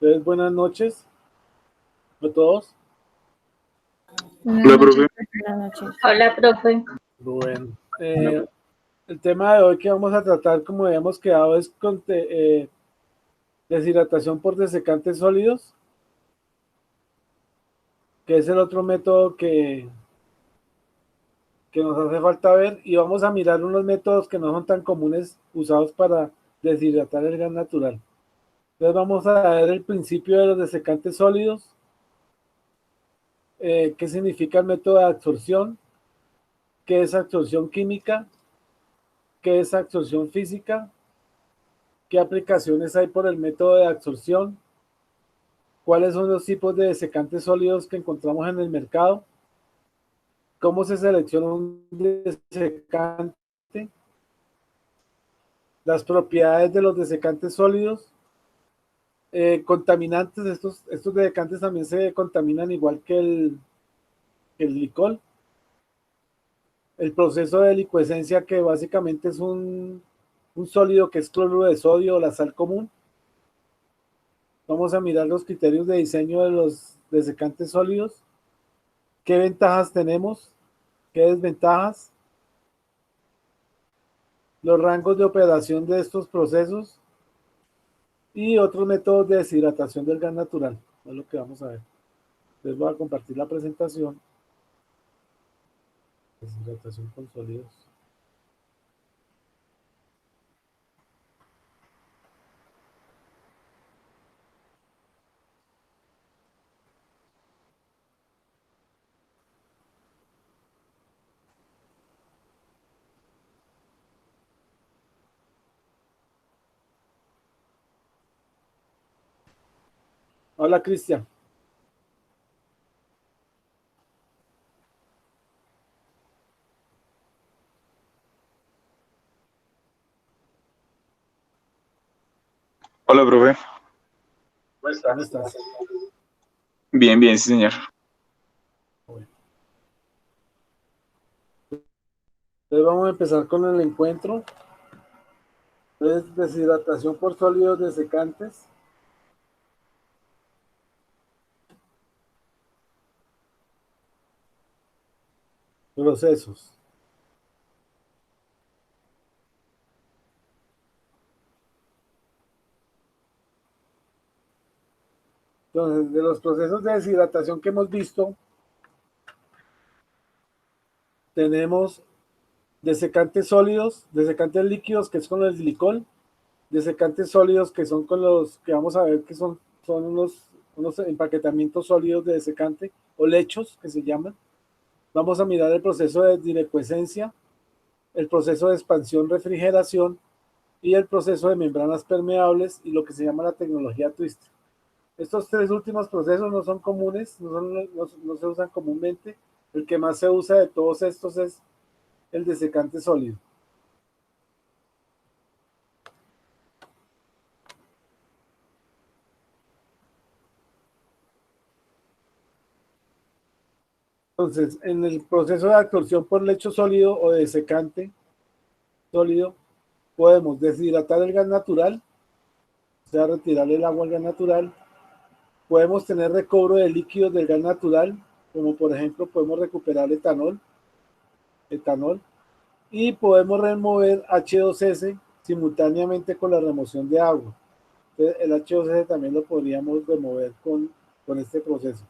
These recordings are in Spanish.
Entonces, buenas noches a todos. Buenas noches. Buenas noches. Hola, profe. Bueno, el tema de hoy que vamos a tratar, como habíamos quedado, es deshidratación por desecantes sólidos, que es el otro método que nos hace falta ver, y vamos a mirar unos métodos que no son tan comunes usados para deshidratar el gas natural. Entonces vamos a ver el principio de los desecantes sólidos, qué significa el método de absorción, qué es absorción química, qué es absorción física, qué aplicaciones hay por el método de absorción, cuáles son los tipos de desecantes sólidos que encontramos en el mercado, cómo se selecciona un desecante, las propiedades de los desecantes sólidos, contaminantes. Estos desecantes también se contaminan igual que el licol. El proceso de licuescencia, que básicamente es un sólido que es cloruro de sodio o la sal común. Vamos a mirar los criterios de diseño de los desecantes sólidos, qué ventajas tenemos, qué desventajas, los rangos de operación de estos procesos y otros métodos de deshidratación del gas natural. Es lo que vamos a ver. Les voy a compartir la presentación. Deshidratación con sólidos. Hola, Cristian. Hola, profe. ¿Cómo estás? Bien, bien, sí, señor. Entonces vamos a empezar con el encuentro. Entonces, deshidratación por sólidos desecantes. Procesos. Entonces, de los procesos de deshidratación que hemos visto, tenemos desecantes sólidos, desecantes líquidos, que es con el glicol, desecantes sólidos, que son con los que vamos a ver que son unos empaquetamientos sólidos de desecante, o lechos, que se llaman. Vamos a mirar el proceso de dilicuescencia, el proceso de expansión, refrigeración y el proceso de membranas permeables y lo que se llama la tecnología twist. Estos tres últimos procesos no son comunes, no se usan comúnmente. El que más se usa de todos estos es el desecante sólido. Entonces, en el proceso de absorción por lecho sólido o de desecante sólido, podemos deshidratar el gas natural, o sea, retirar el agua al gas natural. Podemos tener recobro de líquidos del gas natural, como por ejemplo podemos recuperar etanol, y podemos remover H2S simultáneamente con la remoción de agua. Entonces, el H2S también lo podríamos remover con este proceso.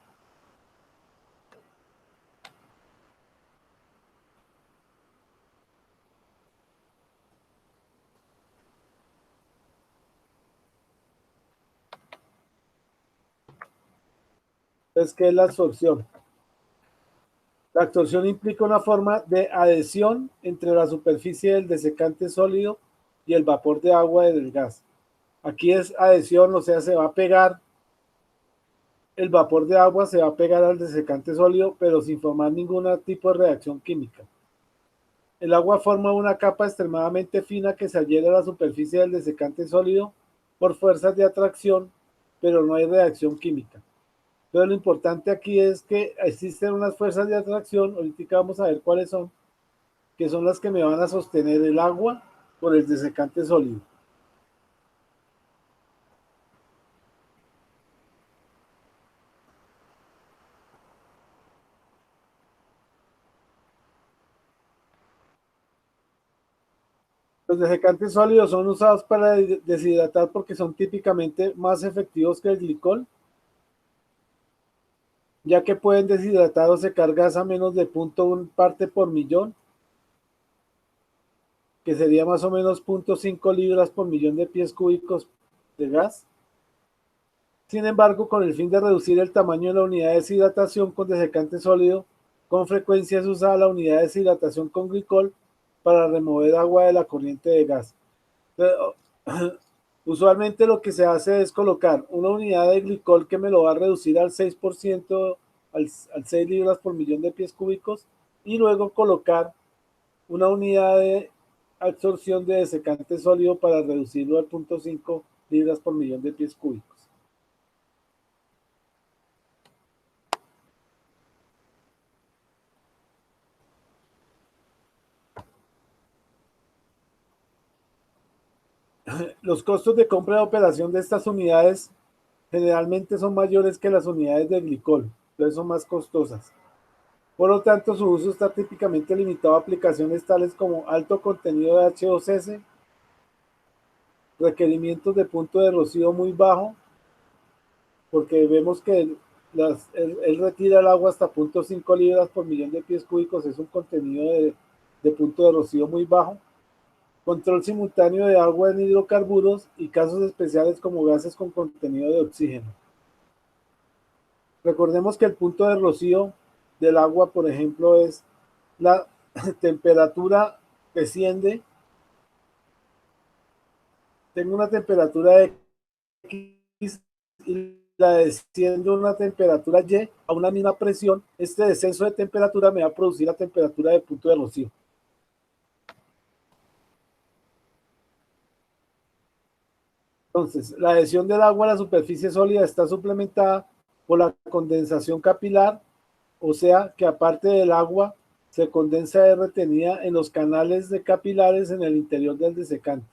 Entonces, ¿qué es la absorción? La absorción implica una forma de adhesión entre la superficie del desecante sólido y el vapor de agua del gas. Aquí es adhesión, o sea, se va a pegar, el vapor de agua se va a pegar al desecante sólido, pero sin formar ningún tipo de reacción química. El agua forma una capa extremadamente fina que se adhiere a la superficie del desecante sólido por fuerzas de atracción, pero no hay reacción química. Pero lo importante aquí es que existen unas fuerzas de atracción, ahorita vamos a ver cuáles son, que son las que me van a sostener el agua por el desecante sólido. Los desecantes sólidos son usados para deshidratar porque son típicamente más efectivos que el glicol, ya que pueden deshidratar o secar gas a menos de 0.1 parte por millón, que sería más o menos 0.5 libras por millón de pies cúbicos de gas. Sin embargo, con el fin de reducir el tamaño de la unidad de deshidratación con desecante sólido, con frecuencia se usa la unidad de deshidratación con glicol para remover agua de la corriente de gas. Pero, usualmente lo que se hace es colocar una unidad de glicol que me lo va a reducir al 6%, al 6 libras por millón de pies cúbicos, y luego colocar una unidad de absorción de desecante sólido para reducirlo al 0.5 libras por millón de pies cúbicos. Los costos de compra y operación de estas unidades generalmente son mayores que las unidades de glicol, entonces son más costosas. Por lo tanto, su uso está típicamente limitado a aplicaciones tales como alto contenido de H2S, requerimientos de punto de rocío muy bajo, porque vemos que él retira el agua hasta 0.5 libras por millón de pies cúbicos, es un contenido de punto de rocío muy bajo, control simultáneo de agua en hidrocarburos y casos especiales como gases con contenido de oxígeno. Recordemos que el punto de rocío del agua, por ejemplo, es la temperatura desciende, tengo una temperatura de X y la desciendo a una temperatura Y a una misma presión, este descenso de temperatura me va a producir la temperatura de punto de rocío. Entonces, la adhesión del agua a la superficie sólida está suplementada por la condensación capilar, o sea que aparte del agua se condensa y retenida en los canales de capilares en el interior del desecante.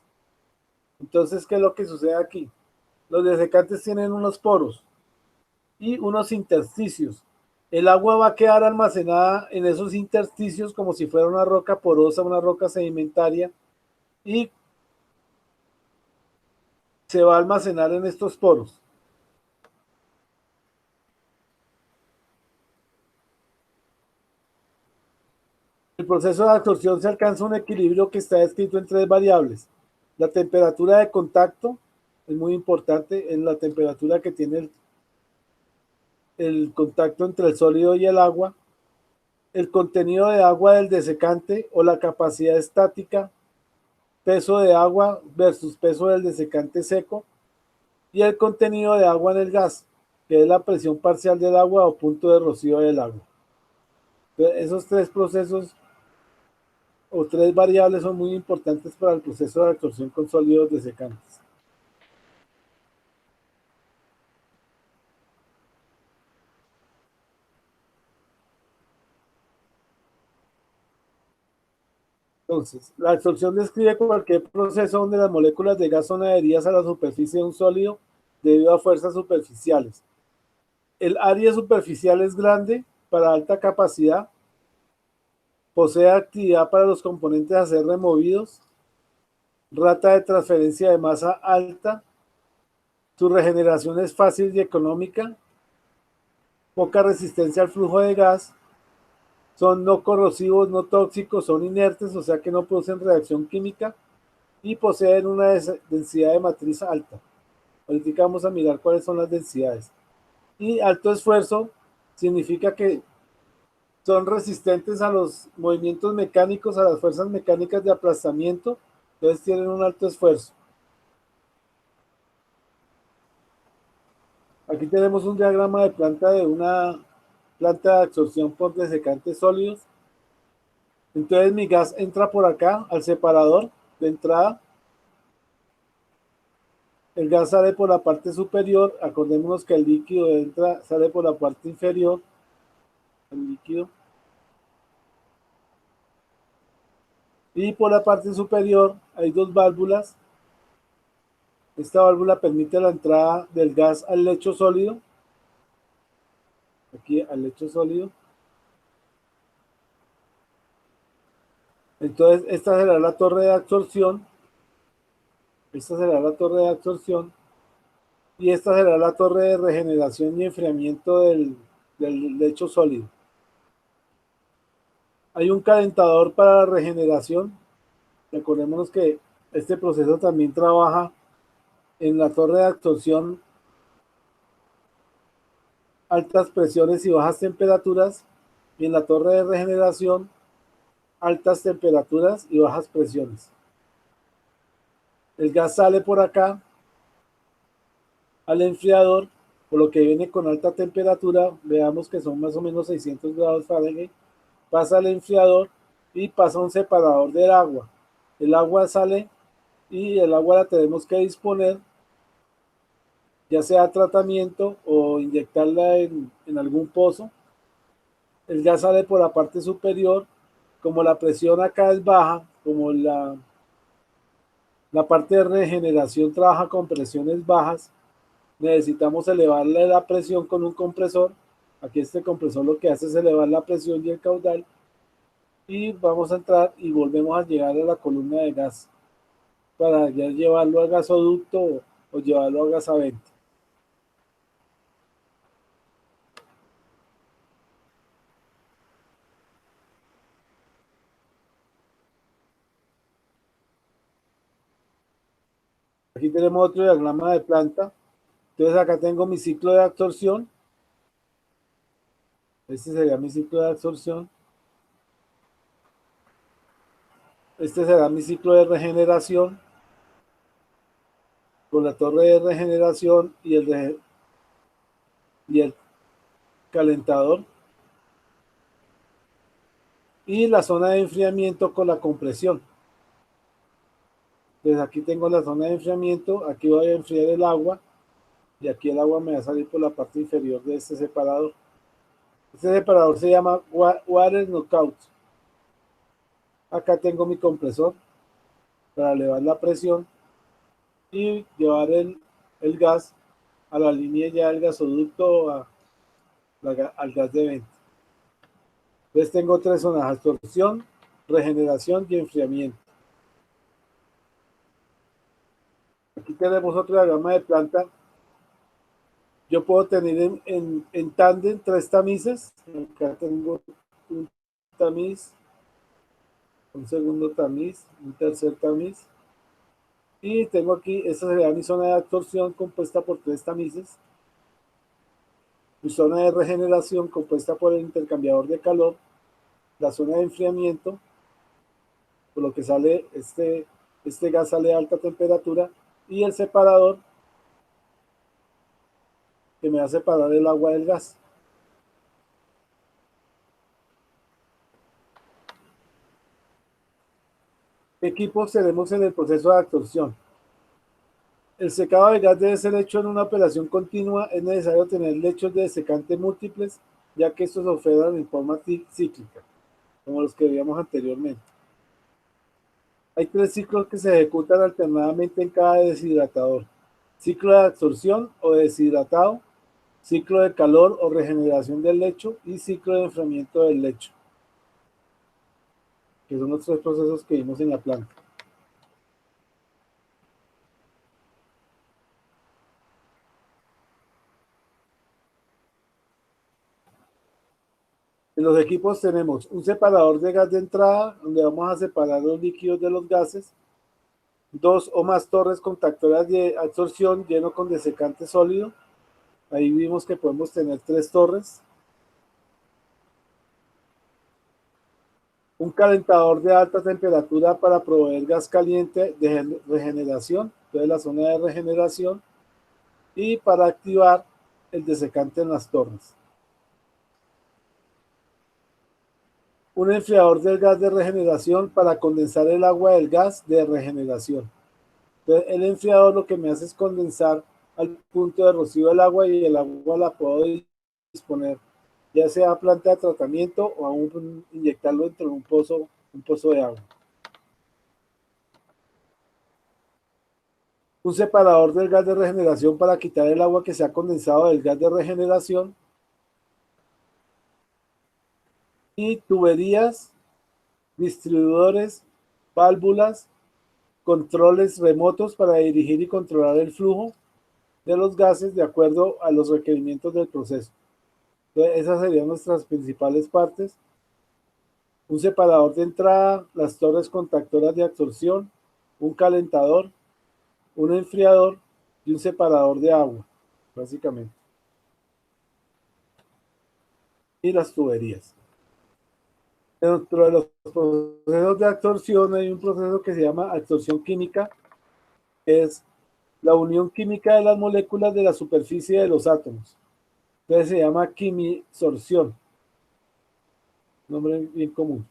Entonces, ¿qué es lo que sucede aquí? Los desecantes tienen unos poros y unos intersticios. El agua va a quedar almacenada en esos intersticios como si fuera una roca porosa, una roca sedimentaria, y se va a almacenar en estos poros. El proceso de absorción se alcanza un equilibrio que está descrito en 3 variables. La temperatura de contacto es muy importante, en la temperatura que tiene el contacto entre el sólido y el agua, el contenido de agua del desecante o la capacidad estática, peso de agua versus peso del desecante seco, y el contenido de agua en el gas, que es la presión parcial del agua o punto de rocío del agua. Entonces, esos 3 procesos o 3 variables son muy importantes para el proceso de absorción con sólidos desecantes. Entonces, la absorción describe cualquier proceso donde las moléculas de gas son adheridas a la superficie de un sólido debido a fuerzas superficiales. El área superficial es grande para alta capacidad, posee actividad para los componentes a ser removidos, rata de transferencia de masa alta, su regeneración es fácil y económica, poca resistencia al flujo de gas, son no corrosivos, no tóxicos, son inertes, o sea que no producen reacción química y poseen una densidad de matriz alta. Ahorita vamos a mirar cuáles son las densidades. Y alto esfuerzo significa que son resistentes a los movimientos mecánicos, a las fuerzas mecánicas de aplastamiento, entonces tienen un alto esfuerzo. Aquí tenemos un diagrama de planta de una planta de absorción por desecantes sólidos. Entonces mi gas entra por acá al separador de entrada. El gas sale por la parte superior. Acordémonos que el líquido entra, sale por la parte inferior. El líquido. Y por la parte superior hay 2 válvulas. Esta válvula permite la entrada del gas al lecho sólido. Aquí al lecho sólido. Entonces esta será la torre de absorción Esta será la torre de absorción y esta será la torre de regeneración y enfriamiento del lecho sólido. Hay un calentador para la regeneración. Recordémonos que este proceso también trabaja en la torre de absorción, altas presiones y bajas temperaturas, y en la torre de regeneración, altas temperaturas y bajas presiones. El gas sale por acá al enfriador, por lo que viene con alta temperatura, veamos que son más o menos 600 grados Fahrenheit, pasa al enfriador y pasa a un separador del agua. El agua sale y el agua la tenemos que disponer, ya sea tratamiento o inyectarla en algún pozo. El gas sale por la parte superior, como la presión acá es baja, como la parte de regeneración trabaja con presiones bajas, necesitamos elevarle la presión con un compresor. Aquí este compresor lo que hace es elevar la presión y el caudal, y vamos a entrar y volvemos a llegar a la columna de gas para ya llevarlo al gasoducto o llevarlo a gas a venta. Aquí tenemos otro diagrama de planta. Entonces acá tengo mi ciclo de absorción. Este sería mi ciclo de absorción. Este será mi ciclo de regeneración, con la torre de regeneración y el calentador. Y la zona de enfriamiento con la compresión. Entonces aquí tengo la zona de enfriamiento, aquí voy a enfriar el agua y aquí el agua me va a salir por la parte inferior de este separador. Este separador se llama Water Knockout. Acá tengo mi compresor para elevar la presión y llevar el gas a la línea ya del gasoducto al gas de venta. Entonces tengo tres zonas: absorción, regeneración y enfriamiento. Aquí tenemos otra gama de planta. Yo puedo tener en tándem tres tamices. Acá tengo un tamiz, un segundo tamiz, un tercer tamiz. Y tengo aquí, esta sería mi zona de absorción compuesta por tres tamices. Mi zona de regeneración compuesta por el intercambiador de calor. La zona de enfriamiento, por lo que sale este gas sale a alta temperatura. Y el separador, que me va a separar el agua del gas. ¿Qué equipos tenemos en el proceso de absorción? El secado de gas debe ser hecho en una operación continua. Es necesario tener lechos de secante múltiples, ya que estos operan en forma cíclica, como los que veíamos anteriormente. Hay tres ciclos que se ejecutan alternadamente en cada deshidratador: ciclo de absorción o deshidratado, ciclo de calor o regeneración del lecho y ciclo de enfriamiento del lecho, que son los tres procesos que vimos en la planta. En los equipos tenemos un separador de gas de entrada, donde vamos a separar los líquidos de los gases, dos o más torres contactoras de absorción lleno con desecante sólido. Ahí vimos que podemos tener tres torres. Un calentador de alta temperatura para proveer gas caliente de regeneración, entonces la zona de regeneración, y para activar el desecante en las torres. Un enfriador del gas de regeneración para condensar el agua del gas de regeneración. Entonces, el enfriador lo que me hace es condensar al punto de rocío del agua, y el agua la puedo disponer ya sea a planta de tratamiento o aún inyectarlo dentro de un pozo de agua. Un separador del gas de regeneración para quitar el agua que se ha condensado del gas de regeneración. Y tuberías, distribuidores, válvulas controles remotos para dirigir y controlar el flujo de los gases de acuerdo a los requerimientos del proceso. Entonces, esas serían nuestras principales partes. Un separador de entrada, las torres contactoras de absorción, un calentador, un enfriador y un separador de agua, básicamente. Y las tuberías. Dentro de los procesos de absorción hay un proceso que se llama absorción química, que es la unión química de las moléculas de la superficie de los átomos. Entonces se llama quimisorción. Nombre bien común.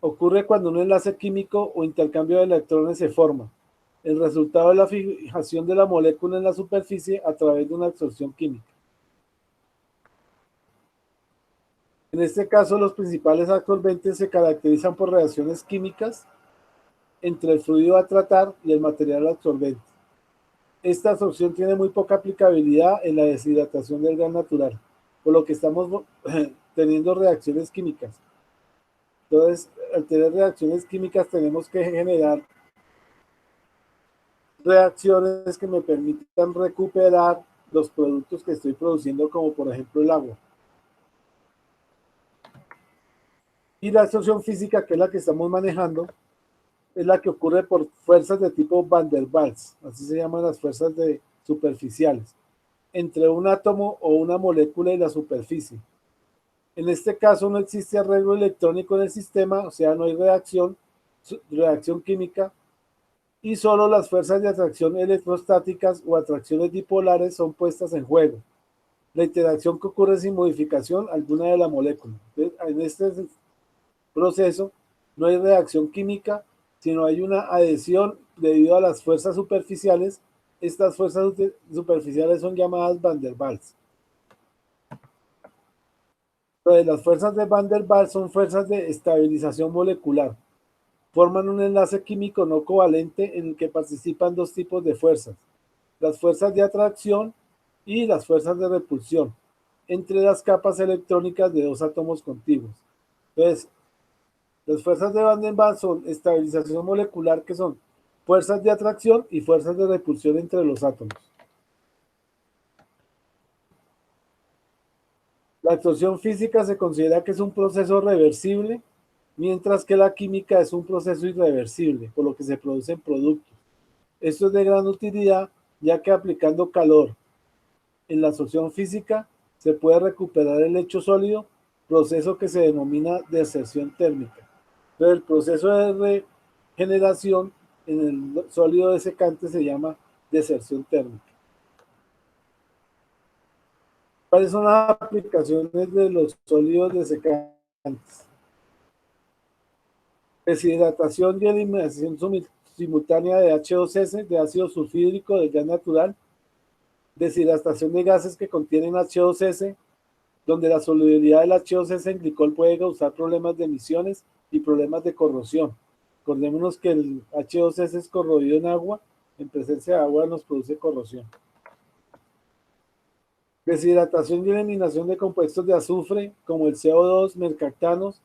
Ocurre cuando un enlace químico o intercambio de electrones se forma. El resultado de la fijación de la molécula en la superficie a través de una absorción química. En este caso, los principales absorbentes se caracterizan por reacciones químicas entre el fluido a tratar y el material absorbente. Esta absorción tiene muy poca aplicabilidad en la deshidratación del gas natural, por lo que estamos teniendo reacciones químicas. Entonces, al tener reacciones químicas tenemos que generar reacciones que me permitan recuperar los productos que estoy produciendo, como por ejemplo el agua. Y la absorción física, que es la que estamos manejando, es la que ocurre por fuerzas de tipo Van der Waals, así se llaman las fuerzas superficiales, entre un átomo o una molécula y la superficie. En este caso no existe arreglo electrónico en el sistema, o sea, no hay reacción química, y solo las fuerzas de atracción electrostáticas o atracciones dipolares son puestas en juego. La interacción que ocurre sin modificación alguna de la molécula. En este proceso no hay reacción química, sino hay una adhesión debido a las fuerzas superficiales. Estas fuerzas superficiales son llamadas Van der Waals. Entonces, las fuerzas de Van der Waals son fuerzas de estabilización molecular. Forman un enlace químico no covalente en el que participan dos tipos de fuerzas: las fuerzas de atracción y las fuerzas de repulsión, entre las capas electrónicas de dos átomos contiguos. Entonces, las fuerzas de Van der Waals son estabilización molecular, que son fuerzas de atracción y fuerzas de repulsión entre los átomos. La absorción física se considera que es un proceso reversible, mientras que la química es un proceso irreversible, por lo que se producen productos. Esto es de gran utilidad, ya que aplicando calor en la absorción física se puede recuperar el hecho sólido, proceso que se denomina deserción térmica. Entonces, el proceso de regeneración en el sólido desecante se llama deserción térmica. ¿Cuáles son las aplicaciones de los sólidos desecantes? Deshidratación y eliminación simultánea de H2S, de ácido sulfídrico del gas natural. Deshidratación de gases que contienen H2S, donde la solubilidad del H2S en glicol puede causar problemas de emisiones y problemas de corrosión. Acordémonos que el H2S es corroído en agua, en presencia de agua nos produce corrosión. Deshidratación y eliminación de compuestos de azufre, como el CO2, mercaptanos,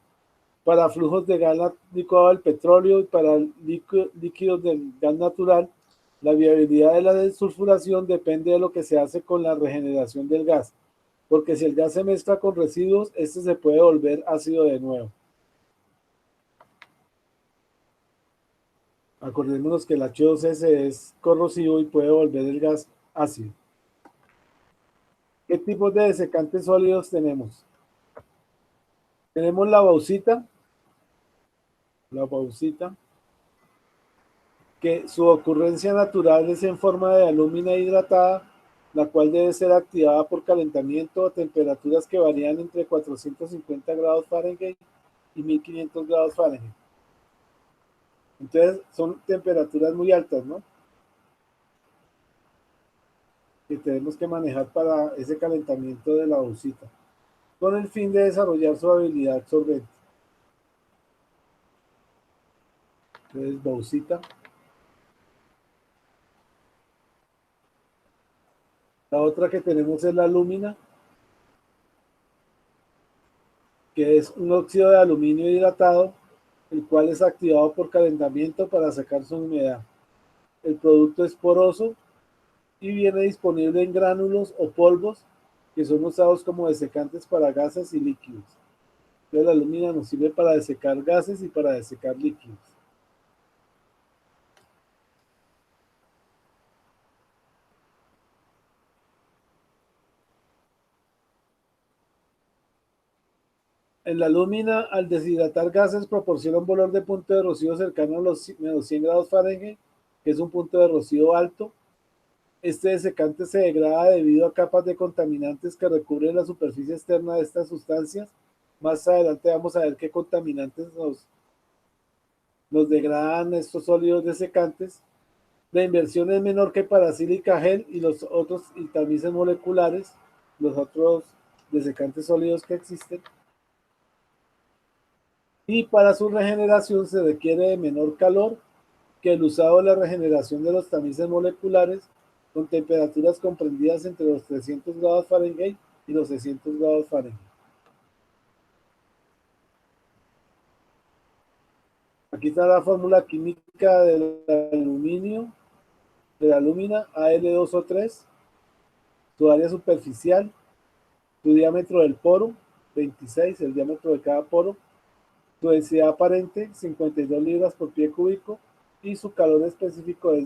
para flujos de gas licuado del petróleo y para líquidos del gas natural. La viabilidad de la desulfuración depende de lo que se hace con la regeneración del gas, porque si el gas se mezcla con residuos, este se puede volver ácido de nuevo. Acordémonos que el H2S es corrosivo y puede volver el gas ácido. ¿Qué tipos de desecantes sólidos tenemos? Tenemos la bauxita, que su ocurrencia natural es en forma de alúmina hidratada, la cual debe ser activada por calentamiento a temperaturas que varían entre 450 grados Fahrenheit y 1500 grados Fahrenheit. Entonces son temperaturas muy altas, ¿no?, que tenemos que manejar para ese calentamiento de la bauxita, con el fin de desarrollar su habilidad absorbente. Entonces, bauxita. La otra que tenemos es la alúmina, que es un óxido de aluminio hidratado el cual es activado por calentamiento para sacar su humedad. El producto es poroso y viene disponible en gránulos o polvos que son usados como desecantes para gases y líquidos. Entonces la alúmina nos sirve para desecar gases y para desecar líquidos. En la alúmina, al deshidratar gases, proporciona un valor de punto de rocío cercano a los menos 100 grados Fahrenheit, que es un punto de rocío alto. Este desecante se degrada debido a capas de contaminantes que recubren la superficie externa de estas sustancias. Más adelante vamos a ver qué contaminantes nos degradan estos sólidos desecantes. La inversión es menor que para sílica gel y los otros y tamices moleculares, los otros desecantes sólidos que existen. Y para su regeneración se requiere de menor calor que el usado en la regeneración de los tamices moleculares con temperaturas comprendidas entre los 300 grados Fahrenheit y los 600 grados Fahrenheit. Aquí está la fórmula química del aluminio, de la alúmina Al2O3, su área superficial, su diámetro del poro, 26, el diámetro de cada poro, su densidad aparente, 52 libras por pie cúbico, y su calor específico es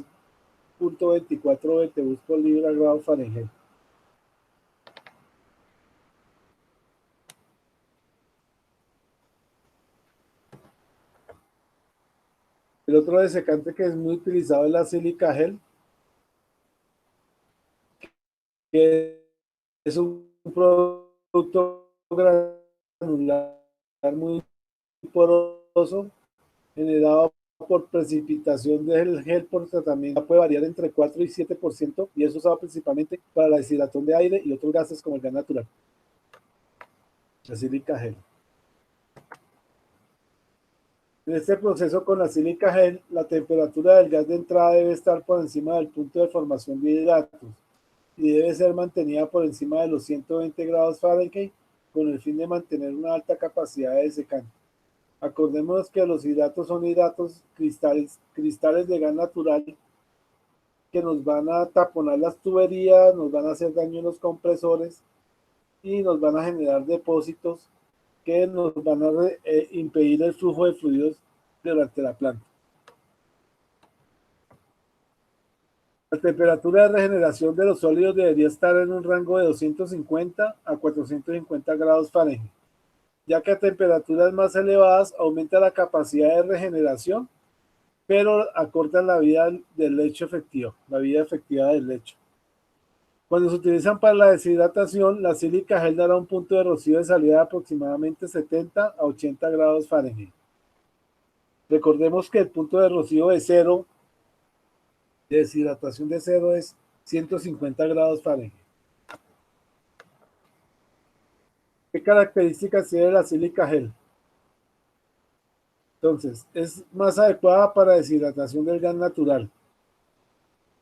0.24 BTUs por libra grado Fahrenheit. El otro desecante que es muy utilizado es la sílica gel, que es un producto granular muy poroso generado por precipitación del gel por tratamiento. Puede variar entre 4 y 7% y es usado principalmente para la deshidratación de aire y otros gases como el gas natural. La sílica gel. En este proceso con la sílica gel, la temperatura del gas de entrada debe estar por encima del punto de formación de hidratos y debe ser mantenida por encima de los 120 grados Fahrenheit con el fin de mantener una alta capacidad de desecante. Acordémonos que los hidratos son hidratos cristales de gas natural que nos van a taponar las tuberías, nos van a hacer daño en los compresores y nos van a generar depósitos que nos van a impedir el flujo de fluidos durante la planta. La temperatura de regeneración de los sólidos debería estar en un rango de 250 a 450 grados Fahrenheit, ya que a temperaturas más elevadas aumenta la capacidad de regeneración, pero acortan la vida del lecho efectivo, la vida efectiva del lecho. Cuando se utilizan para la deshidratación, la sílica gel dará un punto de rocío de salida de aproximadamente 70 a 80 grados Fahrenheit. Recordemos que el punto de rocío de cero, de deshidratación de cero, es 150 grados Fahrenheit. ¿Qué características tiene la sílica gel? Entonces, es más adecuada para deshidratación del gas natural.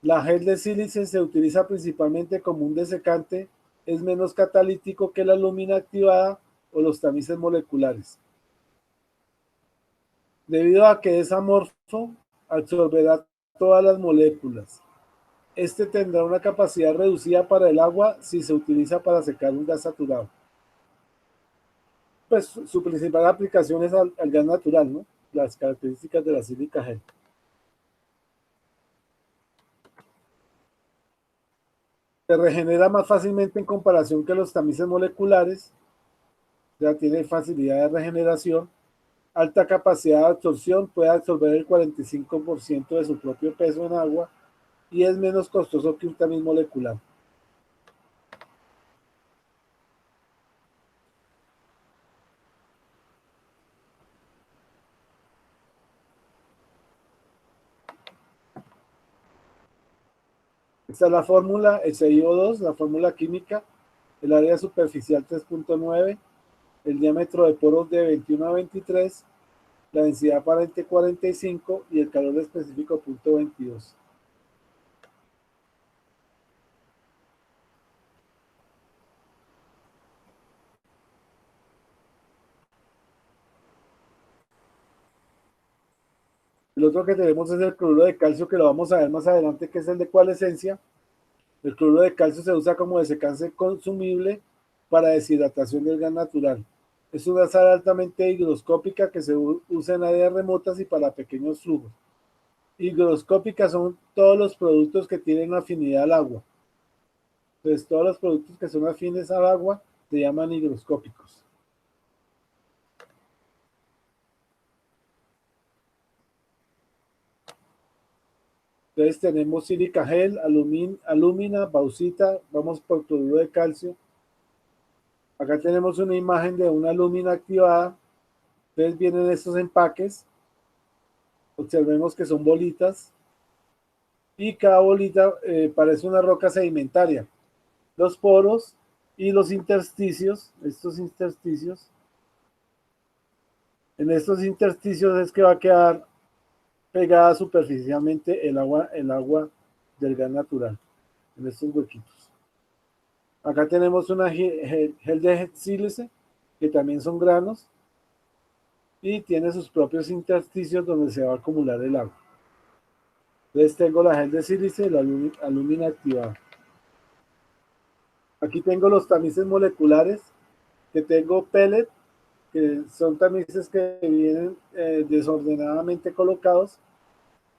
La gel de sílice se utiliza principalmente como un desecante, es menos catalítico que la alúmina activada o los tamices moleculares. Debido a que es amorfo, absorberá todas las moléculas. Este tendrá una capacidad reducida para el agua si se utiliza para secar un gas saturado. Pues su principal aplicación es al gas natural, ¿no? Las características de la sílica gel. Se regenera más fácilmente en comparación que los tamices moleculares, ya tiene facilidad de regeneración, alta capacidad de absorción, puede absorber el 45% de su propio peso en agua y es menos costoso que un tamiz molecular. Esta es la fórmula, el CiO2, la fórmula química, el área superficial 3.9, el diámetro de poros de 21 a 23, la densidad aparente 45 y el calor específico 0.22. El otro que tenemos es el cloruro de calcio, que lo vamos a ver más adelante, que es el de coalescencia. El cloruro de calcio se usa como desecante consumible para deshidratación del gas natural. Es una sal altamente higroscópica que se usa en áreas remotas y para pequeños flujos. Higroscópicas son todos los productos que tienen afinidad al agua. Entonces, todos los productos que son afines al agua se llaman higroscópicos. Entonces tenemos sílica gel, alúmina, bauxita, vamos por cloruro de calcio. Acá tenemos una imagen de una alúmina activada. Entonces vienen estos empaques. Observemos que son bolitas. Y cada bolita parece una roca sedimentaria. Los poros y los intersticios, en estos intersticios es que va a quedar pegada superficialmente el agua del gas natural, en estos huequitos. Acá tenemos una gel de sílice, que también son granos, y tiene sus propios intersticios donde se va a acumular el agua. Entonces tengo la gel de sílice y la alúmina activada. Aquí tengo los tamices moleculares, que tengo pellet, que son tamices que vienen desordenadamente colocados,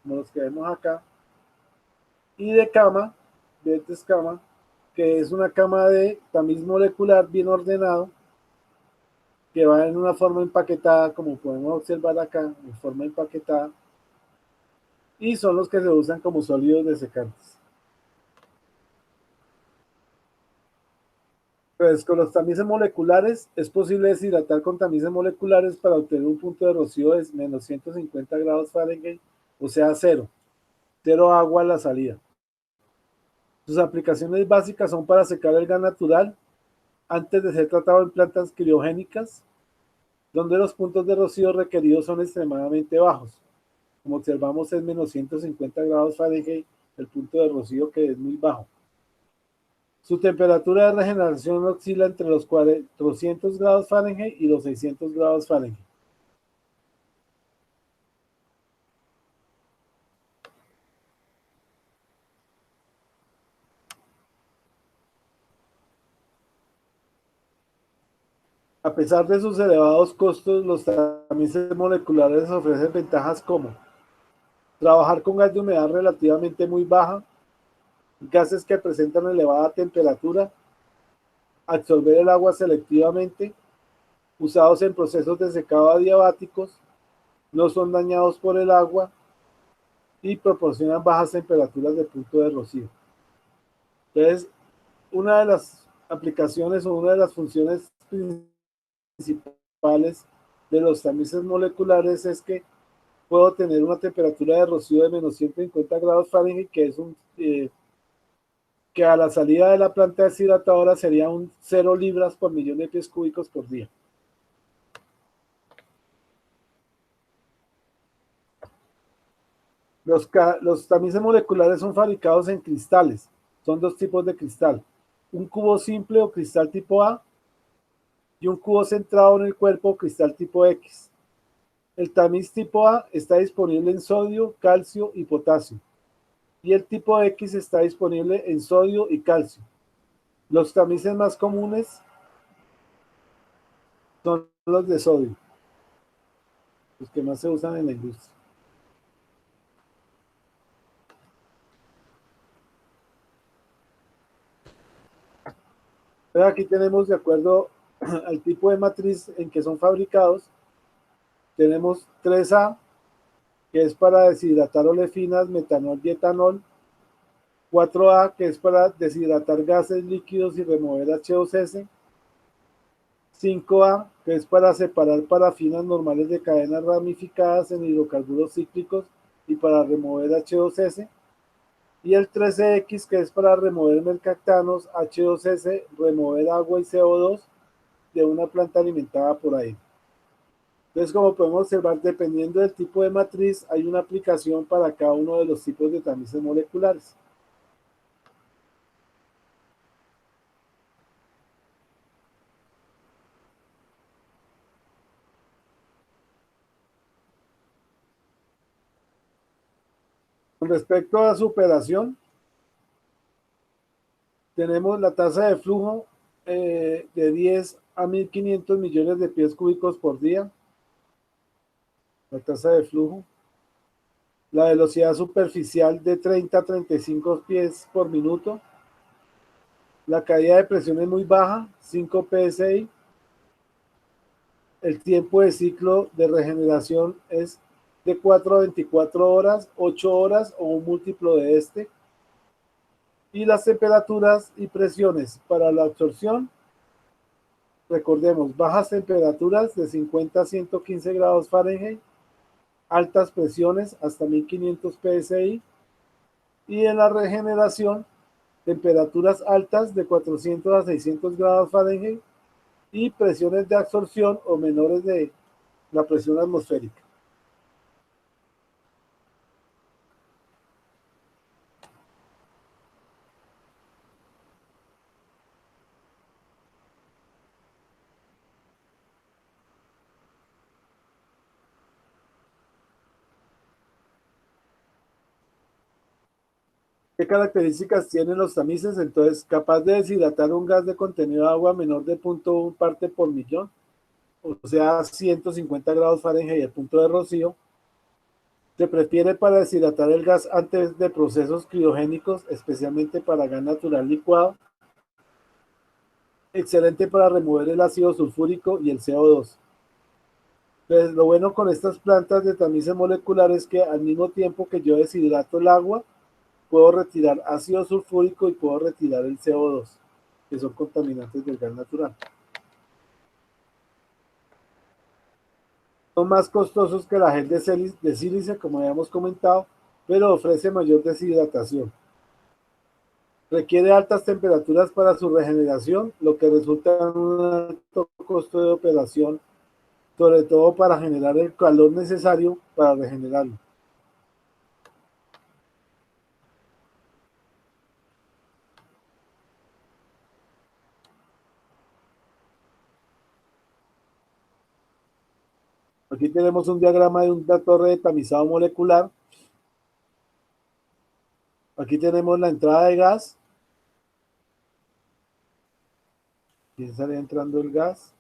como los que vemos acá, y de cama, de escama, que es una cama de tamiz molecular bien ordenado, que va en una forma empaquetada, como podemos observar acá, en forma empaquetada, y son los que se usan como sólidos desecantes. Pues con los tamices moleculares es posible deshidratar con tamices moleculares para obtener un punto de rocío de menos 150 grados Fahrenheit, o sea, cero agua a la salida. Sus aplicaciones básicas son para secar el gas natural antes de ser tratado en plantas criogénicas, donde los puntos de rocío requeridos son extremadamente bajos. Como observamos, es menos 150 grados Fahrenheit el punto de rocío, que es muy bajo. Su temperatura de regeneración oscila entre los 400 grados Fahrenheit y los 600 grados Fahrenheit. A pesar de sus elevados costos, los tamices moleculares ofrecen ventajas como trabajar con gas de humedad relativamente muy baja, gases que presentan elevada temperatura, absorber el agua selectivamente, usados en procesos de secado adiabáticos, no son dañados por el agua y proporcionan bajas temperaturas de punto de rocío. Entonces, una de las aplicaciones o una de las funciones principales de los tamices moleculares es que puedo tener una temperatura de rocío de menos 150 grados Fahrenheit, que es que a la salida de la planta deshidratadora sería un 0 libras por millón de pies cúbicos por día. Los tamices moleculares son fabricados en cristales. Son dos tipos de cristal. Un cubo simple o cristal tipo A y un cubo centrado en el cuerpo o cristal tipo X. El tamiz tipo A está disponible en sodio, calcio y potasio. Y el tipo X está disponible en sodio y calcio. Los tamices más comunes son los de sodio, los que más se usan en la industria. Entonces aquí tenemos, de acuerdo al tipo de matriz en que son fabricados, tenemos 3A, que es para deshidratar olefinas, metanol y etanol; 4A, que es para deshidratar gases líquidos y remover H2S; 5A, que es para separar parafinas normales de cadenas ramificadas en hidrocarburos cíclicos y para remover H2S; y el 13X, que es para remover mercaptanos, H2S, remover agua y CO2 de una planta alimentada por aire. Entonces, como podemos observar, dependiendo del tipo de matriz, hay una aplicación para cada uno de los tipos de tamices moleculares. Con respecto a su operación, tenemos la tasa de flujo de 10 a 1.500 millones de pies cúbicos por día. La tasa de flujo. La velocidad superficial de 30 a 35 pies por minuto. La caída de presión es muy baja, 5 psi. El tiempo de ciclo de regeneración es de 4 a 24 horas, 8 horas o un múltiplo de este. Y las temperaturas y presiones para la absorción, recordemos, bajas temperaturas de 50 a 115 grados Fahrenheit, altas presiones hasta 1500 psi, y en la regeneración, temperaturas altas de 400 a 600 grados Fahrenheit y presiones de absorción o menores de la presión atmosférica. ¿Qué características tienen los tamices? Entonces, capaz de deshidratar un gas de contenido de agua menor de 0.1 parte por millón, o sea, 150 grados Fahrenheit el punto de rocío. Se prefiere para deshidratar el gas antes de procesos criogénicos, especialmente para gas natural licuado. Excelente para remover el ácido sulfúrico y el CO2. Entonces, lo bueno con estas plantas de tamices moleculares es que al mismo tiempo que yo deshidrato el agua, puedo retirar ácido sulfúrico y puedo retirar el CO2, que son contaminantes del gas natural. Son más costosos que la gel de sílice, como habíamos comentado, pero ofrece mayor deshidratación. Requiere altas temperaturas para su regeneración, lo que resulta en un alto costo de operación, sobre todo para generar el calor necesario para regenerarlo. Aquí tenemos un diagrama de una torre de tamizado molecular. Aquí tenemos la entrada de gas. Aquí estaría entrando el gas.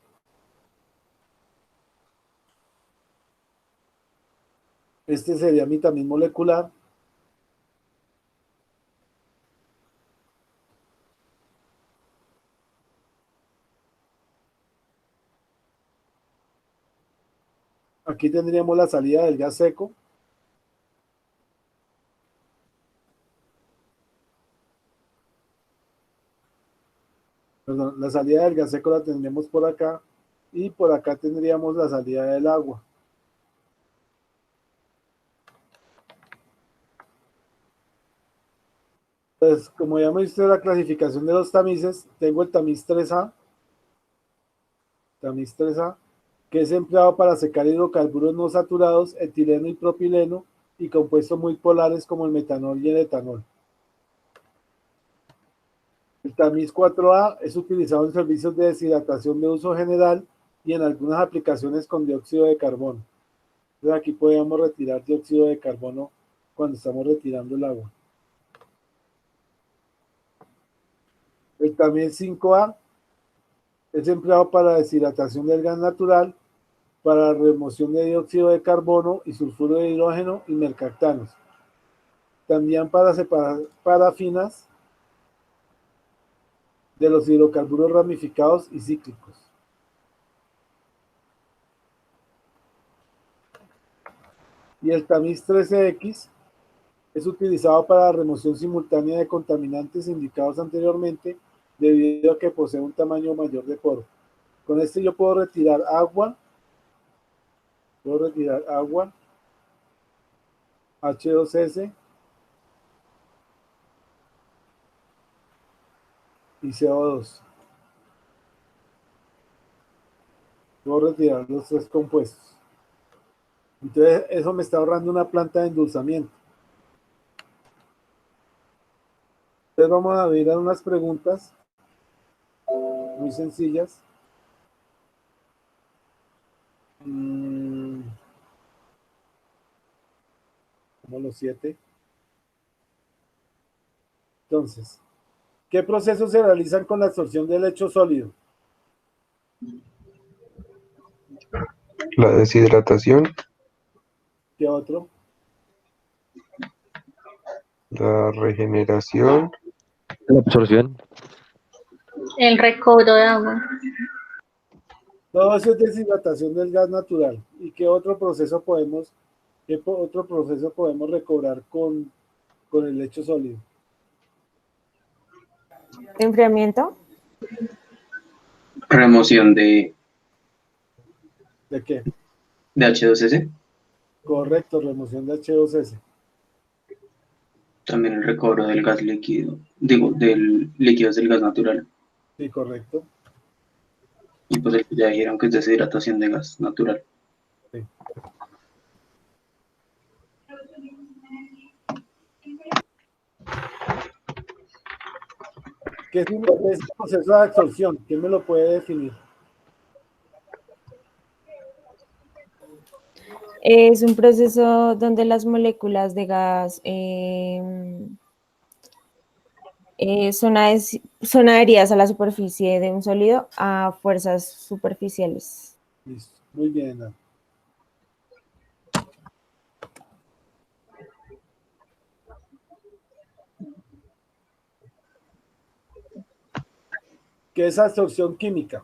Este sería mi tamiz molecular. Aquí tendríamos la salida del gas seco. Perdón, la salida del gas seco la tendríamos por acá. Y por acá tendríamos la salida del agua. Entonces, como ya hemos visto la clasificación de los tamices, tengo el tamiz 3A, que es empleado para secar hidrocarburos no saturados, etileno y propileno, y compuestos muy polares como el metanol y el etanol. El tamiz 4A es utilizado en servicios de deshidratación de uso general y en algunas aplicaciones con dióxido de carbono. Entonces aquí podemos retirar dióxido de carbono cuando estamos retirando el agua. El tamiz 5A es empleado para deshidratación del gas natural, para remoción de dióxido de carbono y sulfuro de hidrógeno y mercaptanos. También para separar parafinas de los hidrocarburos ramificados y cíclicos. Y el tamiz 13X es utilizado para la remoción simultánea de contaminantes indicados anteriormente debido a que posee un tamaño mayor de poro. Con este yo puedo retirar agua, H2S y CO2. Puedo retirar los tres compuestos. Entonces eso me está ahorrando una planta de endulzamiento. Entonces vamos a ver unas preguntas muy sencillas. Como los 7. Entonces, ¿qué procesos se realizan con la absorción del hecho sólido? La deshidratación, ¿Qué otro? la regeneración, La absorción. El recobro de agua. Todo eso es deshidratación del gas natural. ¿Y qué otro proceso podemos recobrar con el lecho sólido? Enfriamiento. Remoción ¿De qué? de H2S. Correcto, remoción de H2S. También el recobro del gas líquido, digo, del líquido del gas natural. Sí, correcto. Y pues el que ya dijeron que es deshidratación de gas natural. Sí. ¿Qué es el proceso de absorción? ¿Quién me lo puede definir? Es un proceso donde las moléculas de gas son adheridas a la superficie de un sólido a fuerzas superficiales. Listo. Muy bien, Ana. ¿Qué es absorción química?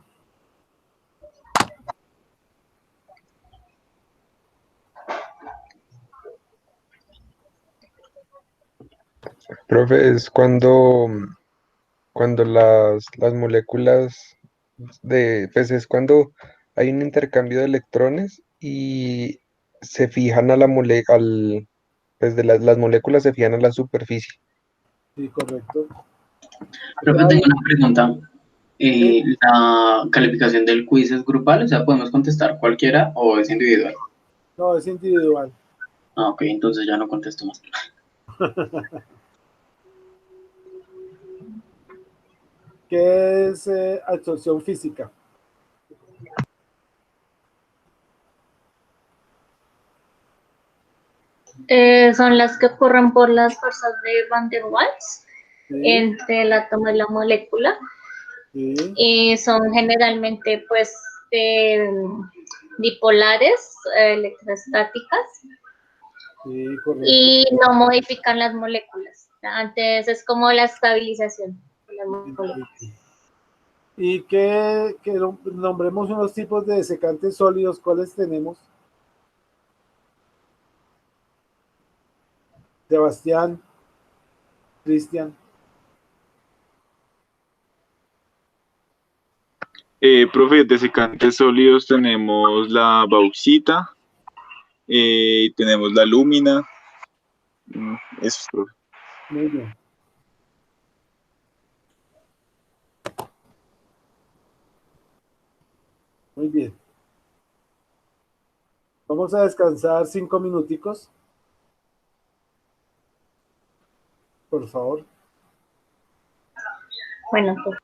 profe, es cuando las moléculas pues es cuando hay un intercambio de electrones y se fijan a la pues las moléculas se fijan a la superficie. Sí, correcto. Creo que tengo una pregunta. Sí. ¿La calificación del quiz es grupal? O sea, ¿podemos contestar cualquiera o es individual? No, es individual. Ah, ok, entonces ya no contesto más. ¿Qué es absorción física? Son las que ocurren por las fuerzas de Van der Waals Sí, entre el átomo y la molécula. sí, Y son generalmente pues eh, dipolares, electrostáticas, sí, correcto. y no modifican las moléculas. Antes es como la estabilización de las Sí, moléculas. sí, sí. Y nombremos unos tipos de secantes sólidos, ¿cuáles tenemos? Sebastián, Cristian. Profe, de secantes sólidos tenemos la bauxita, tenemos la lúmina. Eso es, profe. Muy bien. Muy bien. Vamos a descansar 5 minuticos, por favor. Bueno, pues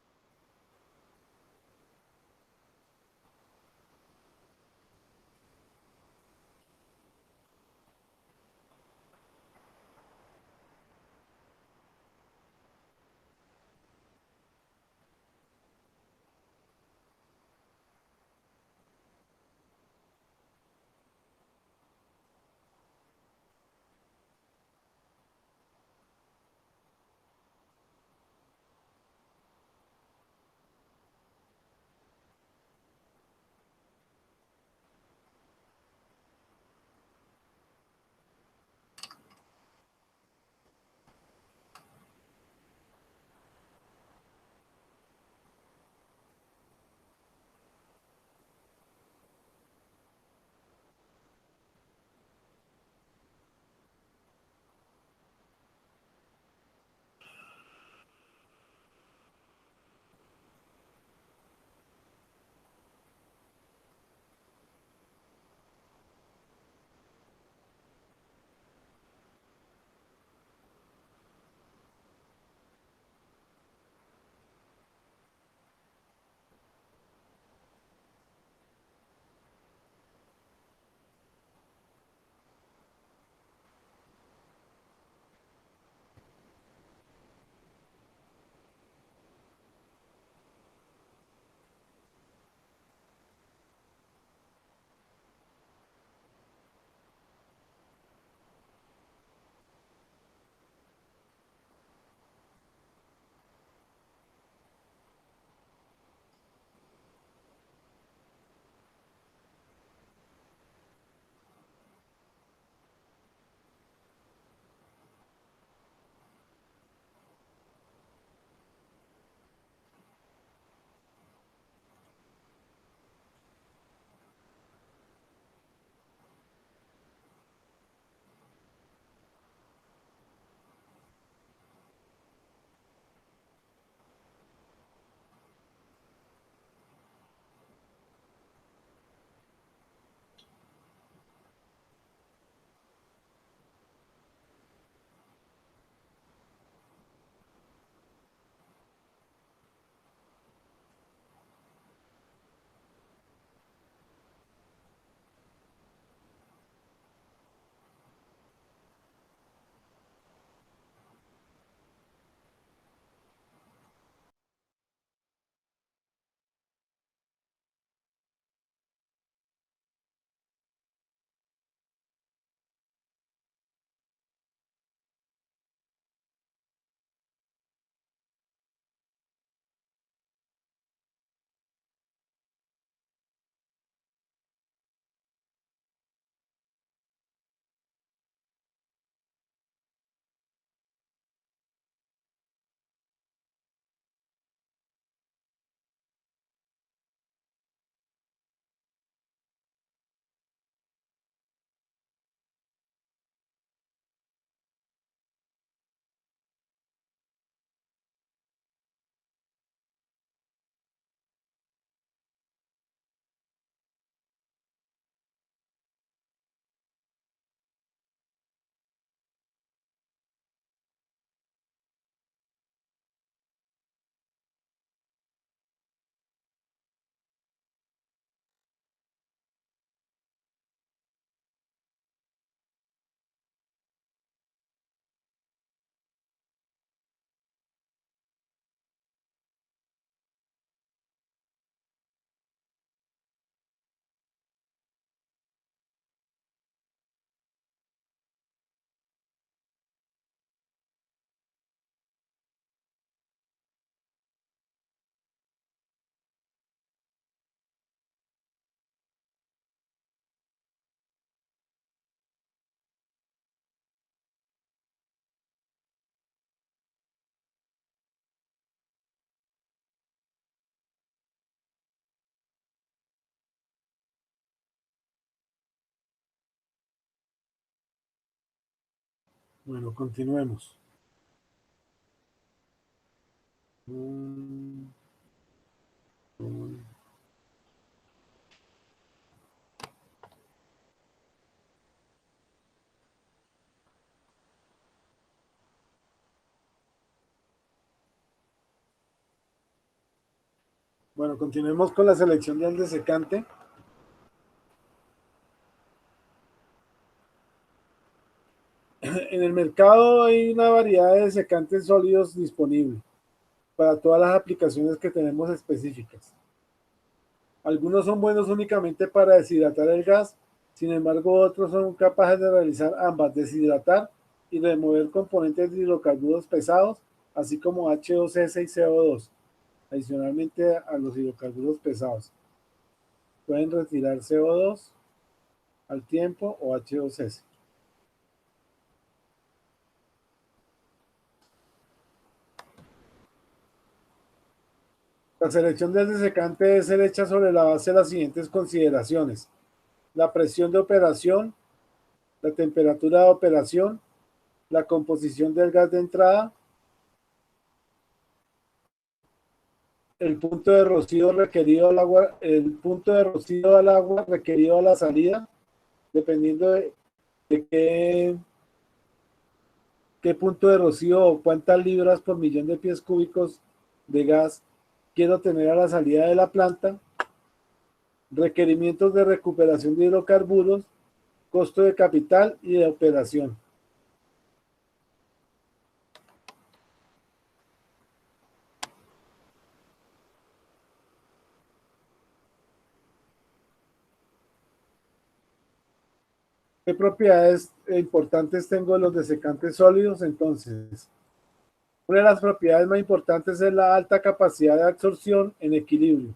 Bueno, continuemos. Mm, mm. Bueno, continuemos con la selección del desecante. En el mercado hay una variedad de desecantes sólidos disponibles para todas las aplicaciones que tenemos específicas. Algunos son buenos únicamente para deshidratar el gas, sin embargo otros son capaces de realizar ambas, deshidratar y remover componentes de hidrocarburos pesados, así como H2S y CO2, adicionalmente a los hidrocarburos pesados. Pueden retirar CO2 al tiempo o H2S. La selección del desecante debe ser hecha sobre la base de las siguientes consideraciones: la presión de operación, la temperatura de operación, la composición del gas de entrada, el punto de rocío requerido al agua, el punto de rocío al agua requerido a la salida, dependiendo de qué punto de rocío o cuántas libras por millón de pies cúbicos de gas quiero tener a la salida de la planta, requerimientos de recuperación de hidrocarburos, costo de capital y de operación. ¿Qué propiedades importantes tengo de los desecantes sólidos? Entonces, una de las propiedades más importantes es la alta capacidad de absorción en equilibrio.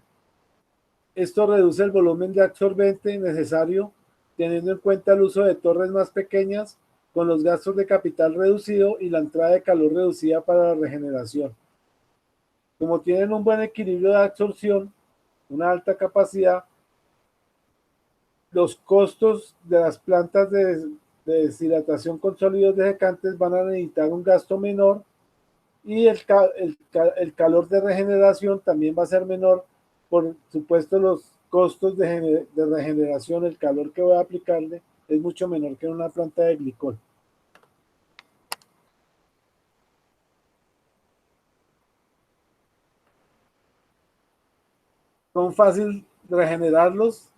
Esto reduce el volumen de absorbente necesario, teniendo en cuenta el uso de torres más pequeñas, con los gastos de capital reducido y la entrada de calor reducida para la regeneración. Como tienen un buen equilibrio de absorción, una alta capacidad, los costos de las plantas de deshidratación con sólidos desecantes van a necesitar un gasto menor y el calor de regeneración también va a ser menor. Por supuesto, los costos de regeneración, el calor que voy a aplicarle es mucho menor que en una planta de glicol. Son fáciles regenerarlos.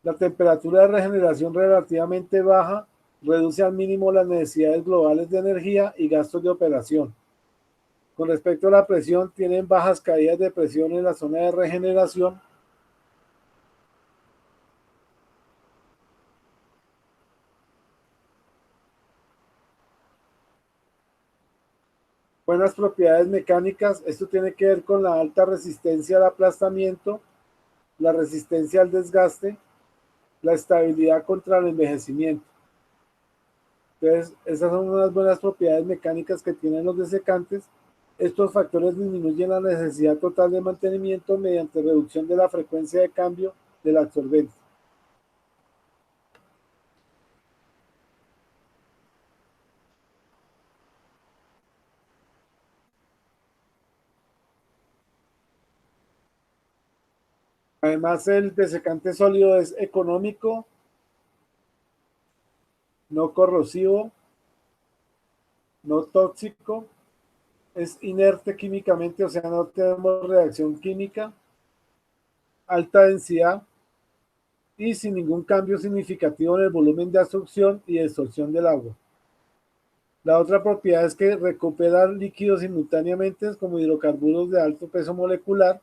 La temperatura de regeneración relativamente baja reduce al mínimo las necesidades globales de energía y gastos de operación. Con respecto a la presión, tienen bajas caídas de presión en la zona de regeneración. Buenas propiedades mecánicas, esto tiene que ver con la alta resistencia al aplastamiento, la resistencia al desgaste, la estabilidad contra el envejecimiento. Entonces, esas son unas buenas propiedades mecánicas que tienen los desecantes. Estos factores disminuyen la necesidad total de mantenimiento mediante reducción de la frecuencia de cambio del absorbente. Además, el desecante sólido es económico, no corrosivo, no tóxico, es inerte químicamente, o sea, no tenemos reacción química, alta densidad y sin ningún cambio significativo en el volumen de absorción y absorción del agua. La otra propiedad es que recupera líquidos simultáneamente como hidrocarburos de alto peso molecular.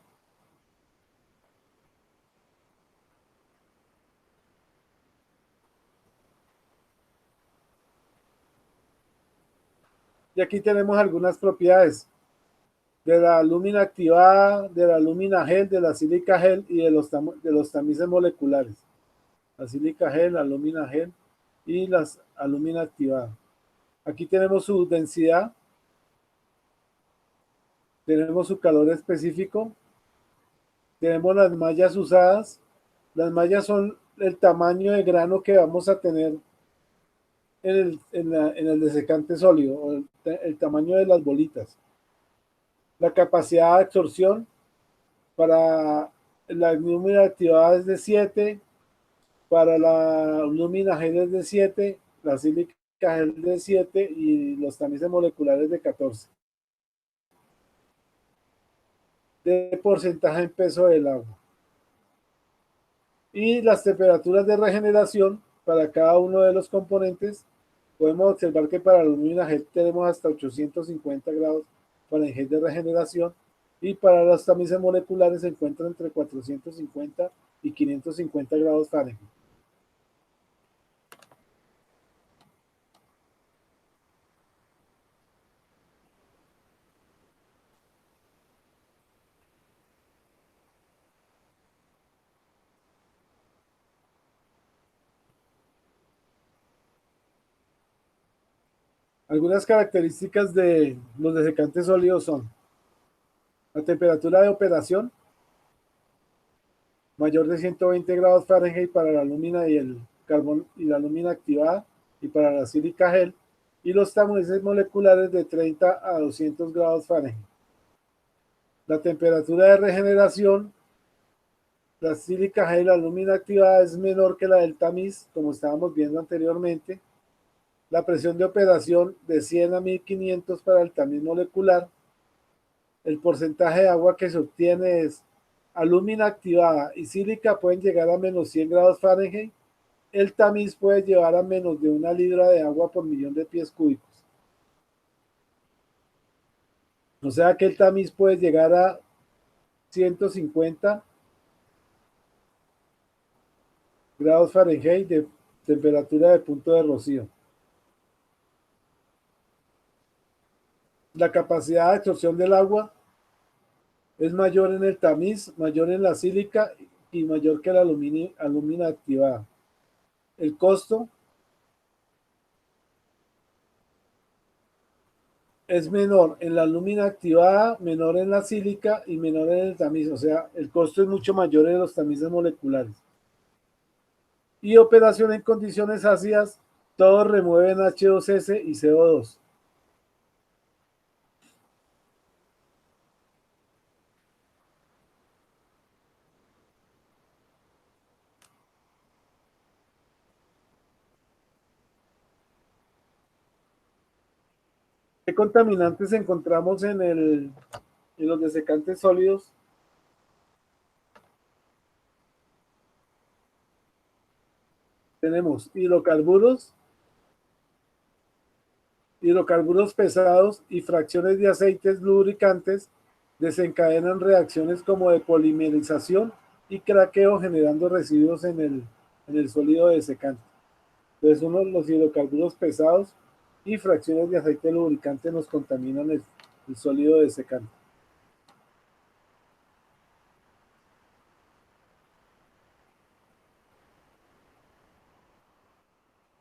Y aquí tenemos algunas propiedades de la alúmina activada, de la alúmina gel, de la sílica gel y de los tamices moleculares. La sílica gel, la alúmina gel y las alúmina activada. Aquí tenemos su densidad, tenemos su calor específico, tenemos las mallas usadas. Las mallas son el tamaño de grano que vamos a tener en el desecante sólido, o el tamaño de las bolitas. La capacidad de absorción para la lúmina activada es de 7, para la lúmina gel es de 7, la sílica gel de 7 y los tamices moleculares de 14. De porcentaje en peso del agua. Y las temperaturas de regeneración para cada uno de los componentes, podemos observar que para la lúmina gel tenemos hasta 850 grados Fahrenheit de regeneración, y para los tamices moleculares se encuentran entre 450 y 550 grados Fahrenheit. Algunas características de los desecantes sólidos son la temperatura de operación, mayor de 120 grados Fahrenheit para la lúmina y el carbón y la lúmina activada, y para la sílica gel, y los tamices moleculares de 30 a 200 grados Fahrenheit. La temperatura de regeneración, la sílica gel, la lúmina activada es menor que la del tamiz, como estábamos viendo anteriormente. La presión de operación de 100 a 1500 para el tamiz molecular. El porcentaje de agua que se obtiene es alúmina activada y sílica pueden llegar a menos 100 grados Fahrenheit. El tamiz puede llevar a menos de 1 libra de agua por millón de pies cúbicos. O sea que el tamiz puede llegar a 150 grados Fahrenheit de temperatura de punto de rocío. La capacidad de absorción del agua es mayor en el tamiz, mayor en la sílica y mayor que la alúmina activada. El costo es menor en la alúmina activada, menor en la sílica y menor en el tamiz. O sea, el costo es mucho mayor en los tamices moleculares. Y operación en condiciones ácidas, todos remueven H2S y CO2. ¿Qué contaminantes encontramos en los desecantes sólidos? Tenemos hidrocarburos pesados y fracciones de aceites lubricantes desencadenan reacciones como de polimerización y craqueo, generando residuos en el sólido desecante. Entonces, los hidrocarburos pesados y fracciones de aceite lubricante nos contaminan el sólido desecante.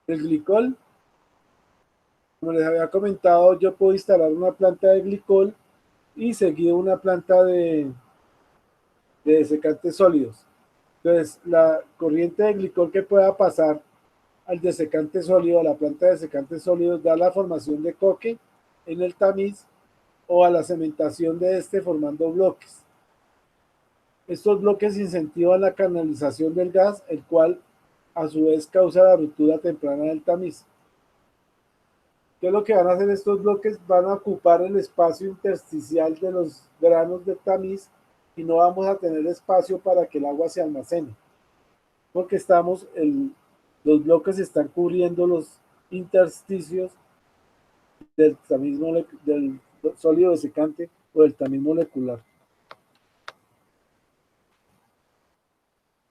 El glicol, como les había comentado, yo puedo instalar una planta de glicol y seguido una planta de desecantes sólidos. Entonces, la corriente de glicol que pueda pasar al desecante sólido, a la planta de desecantes sólidos, da la formación de coque en el tamiz o a la cementación de este formando bloques. Estos bloques incentivan la canalización del gas, el cual a su vez causa la ruptura temprana del tamiz. ¿Qué es lo que van a hacer estos bloques? Van a ocupar el espacio intersticial de los granos de tamiz y no vamos a tener espacio para que el agua se almacene, porque los bloques están cubriendo los intersticios del tamiz del sólido desecante o del tamiz molecular.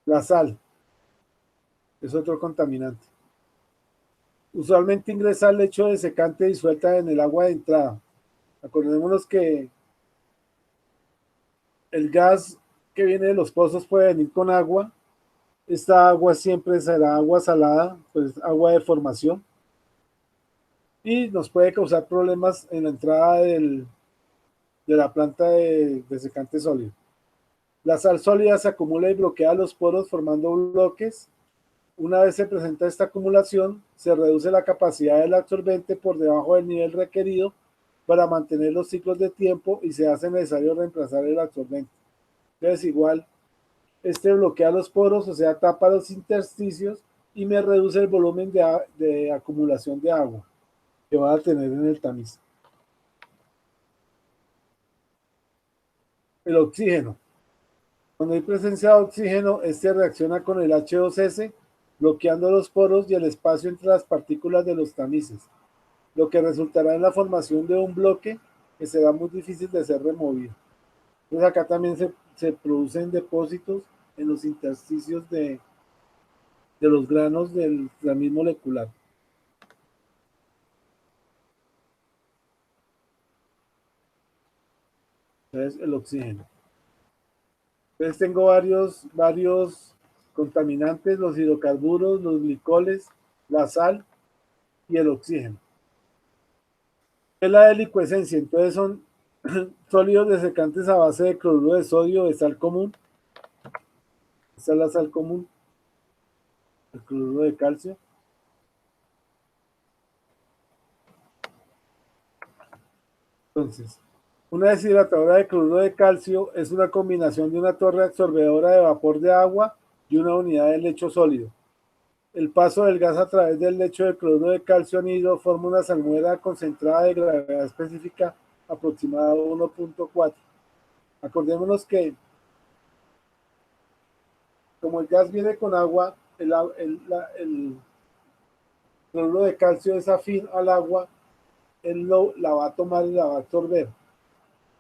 La sal es otro contaminante. Usualmente ingresa al lecho desecante disuelta en el agua de entrada. Acordémonos que el gas que viene de los pozos puede venir con agua. Esta agua siempre será agua salada, pues agua de formación, y nos puede causar problemas en la entrada de la planta de desecante sólido. La sal sólida se acumula y bloquea los poros formando bloques Una vez se presenta esta acumulación, se reduce la capacidad del absorbente por debajo del nivel requerido para mantener los ciclos de tiempo y se hace necesario reemplazar el absorbente. Entonces, igual, este bloquea los poros, o sea, tapa los intersticios y me reduce el volumen de acumulación de agua que va a tener en el tamiz. El oxígeno. Cuando hay presencia de oxígeno, este reacciona con el H2S, bloqueando los poros y el espacio entre las partículas de los tamices, lo que resultará en la formación de un bloque que será muy difícil de ser removido. Entonces acá también se producen depósitos en los intersticios de los granos del tamiz molecular. Entonces el oxígeno. Entonces tengo varios contaminantes, los hidrocarburos, los glicoles, la sal y el oxígeno. ¿Qué es la delicuescencia? Entonces son sólidos desecantes a base de cloruro de sodio, de sal común. Esta es la sal común, el cloruro de calcio. Entonces, una deshidratadora de cloruro de calcio es una combinación de una torre absorbedora de vapor de agua y una unidad de lecho sólido. El paso del gas a través del lecho de cloruro de calcio anhidro forma una salmuera concentrada de gravedad específica aproximada de 1.4. Acordémonos que como el gas viene con agua, el cloruro de calcio es afín al agua, él la va a tomar y la va a absorber.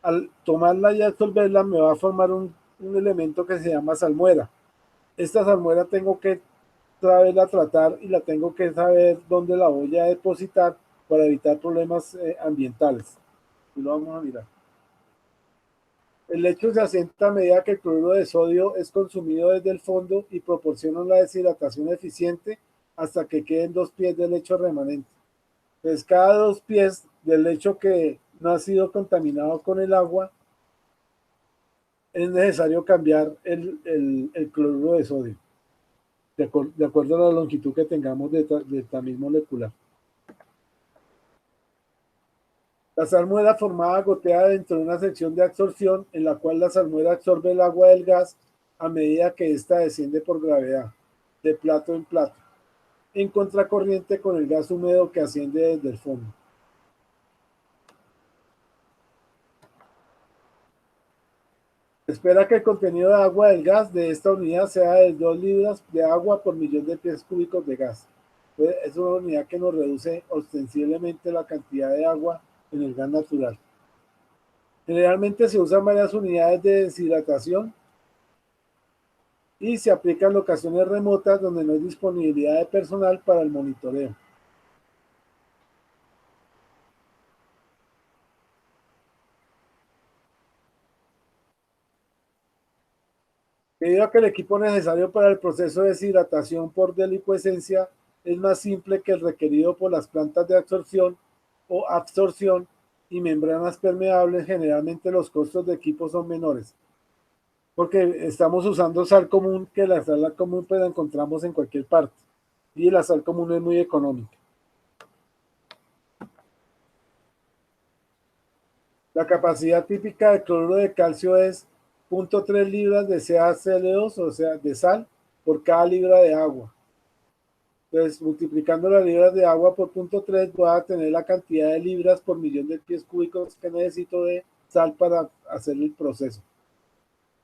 Al tomarla y absorberla me va a formar un elemento que se llama salmuera. Esta salmuera tengo que saberla tratar y la tengo que saber dónde la voy a depositar para evitar problemas ambientales. Y lo vamos a mirar. El lecho se asienta a medida que el cloruro de sodio es consumido desde el fondo y proporciona una deshidratación eficiente hasta que queden 2 pies de lecho remanente. Entonces, cada 2 pies del lecho que no ha sido contaminado con el agua, es necesario cambiar el cloruro de sodio, de acuerdo a la longitud que tengamos de tamiz molecular. La salmuera formada gotea dentro de una sección de absorción en la cual la salmuera absorbe el agua del gas a medida que ésta desciende por gravedad, de plato en plato, en contracorriente con el gas húmedo que asciende desde el fondo. Espera que el contenido de agua del gas de esta unidad sea de 2 libras de agua por millón de pies cúbicos de gas. Es una unidad que nos reduce ostensiblemente la cantidad de agua en el gas natural. Generalmente se usan varias unidades de deshidratación y se aplica en locaciones remotas donde no hay disponibilidad de personal para el monitoreo. Debido a que el equipo necesario para el proceso de deshidratación por delicuescencia es más simple que el requerido por las plantas de absorción o absorción y membranas permeables, generalmente los costos de equipo son menores, porque estamos usando sal común, que la sal común pues la encontramos en cualquier parte, y la sal común es muy económica. La capacidad típica de cloruro de calcio es 0.3 libras de CaCl2, o sea, de sal, por cada libra de agua. Entonces, multiplicando las libras de agua por 0.3, voy a tener la cantidad de libras por millón de pies cúbicos que necesito de sal para hacer el proceso.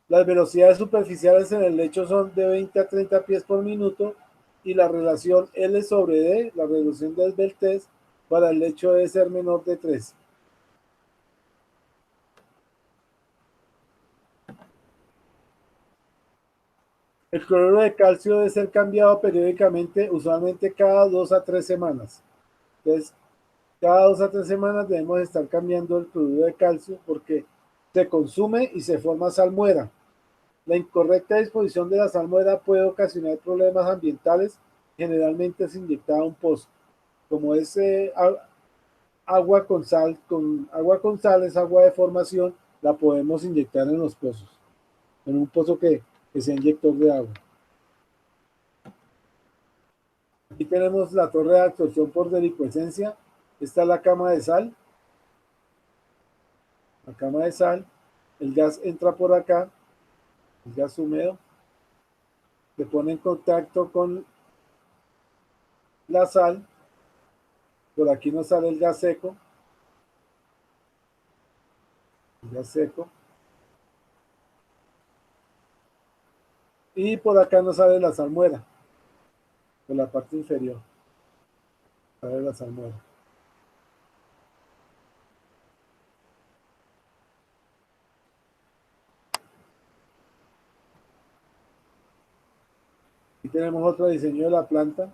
Las velocidades superficiales en el lecho son de 20 a 30 pies por minuto y la relación L sobre D, la reducción de esbeltez, para el lecho debe ser menor de 3. El cloruro de calcio debe ser cambiado periódicamente, usualmente cada 2 a 3 semanas. Entonces, cada 2 a 3 semanas debemos estar cambiando el cloruro de calcio porque se consume y se forma salmuera. La incorrecta disposición de la salmuera puede ocasionar problemas ambientales. Generalmente es inyectada a un pozo. Como es agua con sal, es agua de formación, la podemos inyectar en los pozos, en un pozo que sea inyector de agua. Aquí tenemos la torre de absorción por delicuescencia. Esta es la cama de sal. La cama de sal. El gas entra por acá, el gas húmedo. Se pone en contacto con la sal. Por aquí nos sale el gas seco. El gas seco. Y por acá nos sale la salmuera. Por la parte inferior. Sale la salmuera. Aquí tenemos otro diseño de la planta.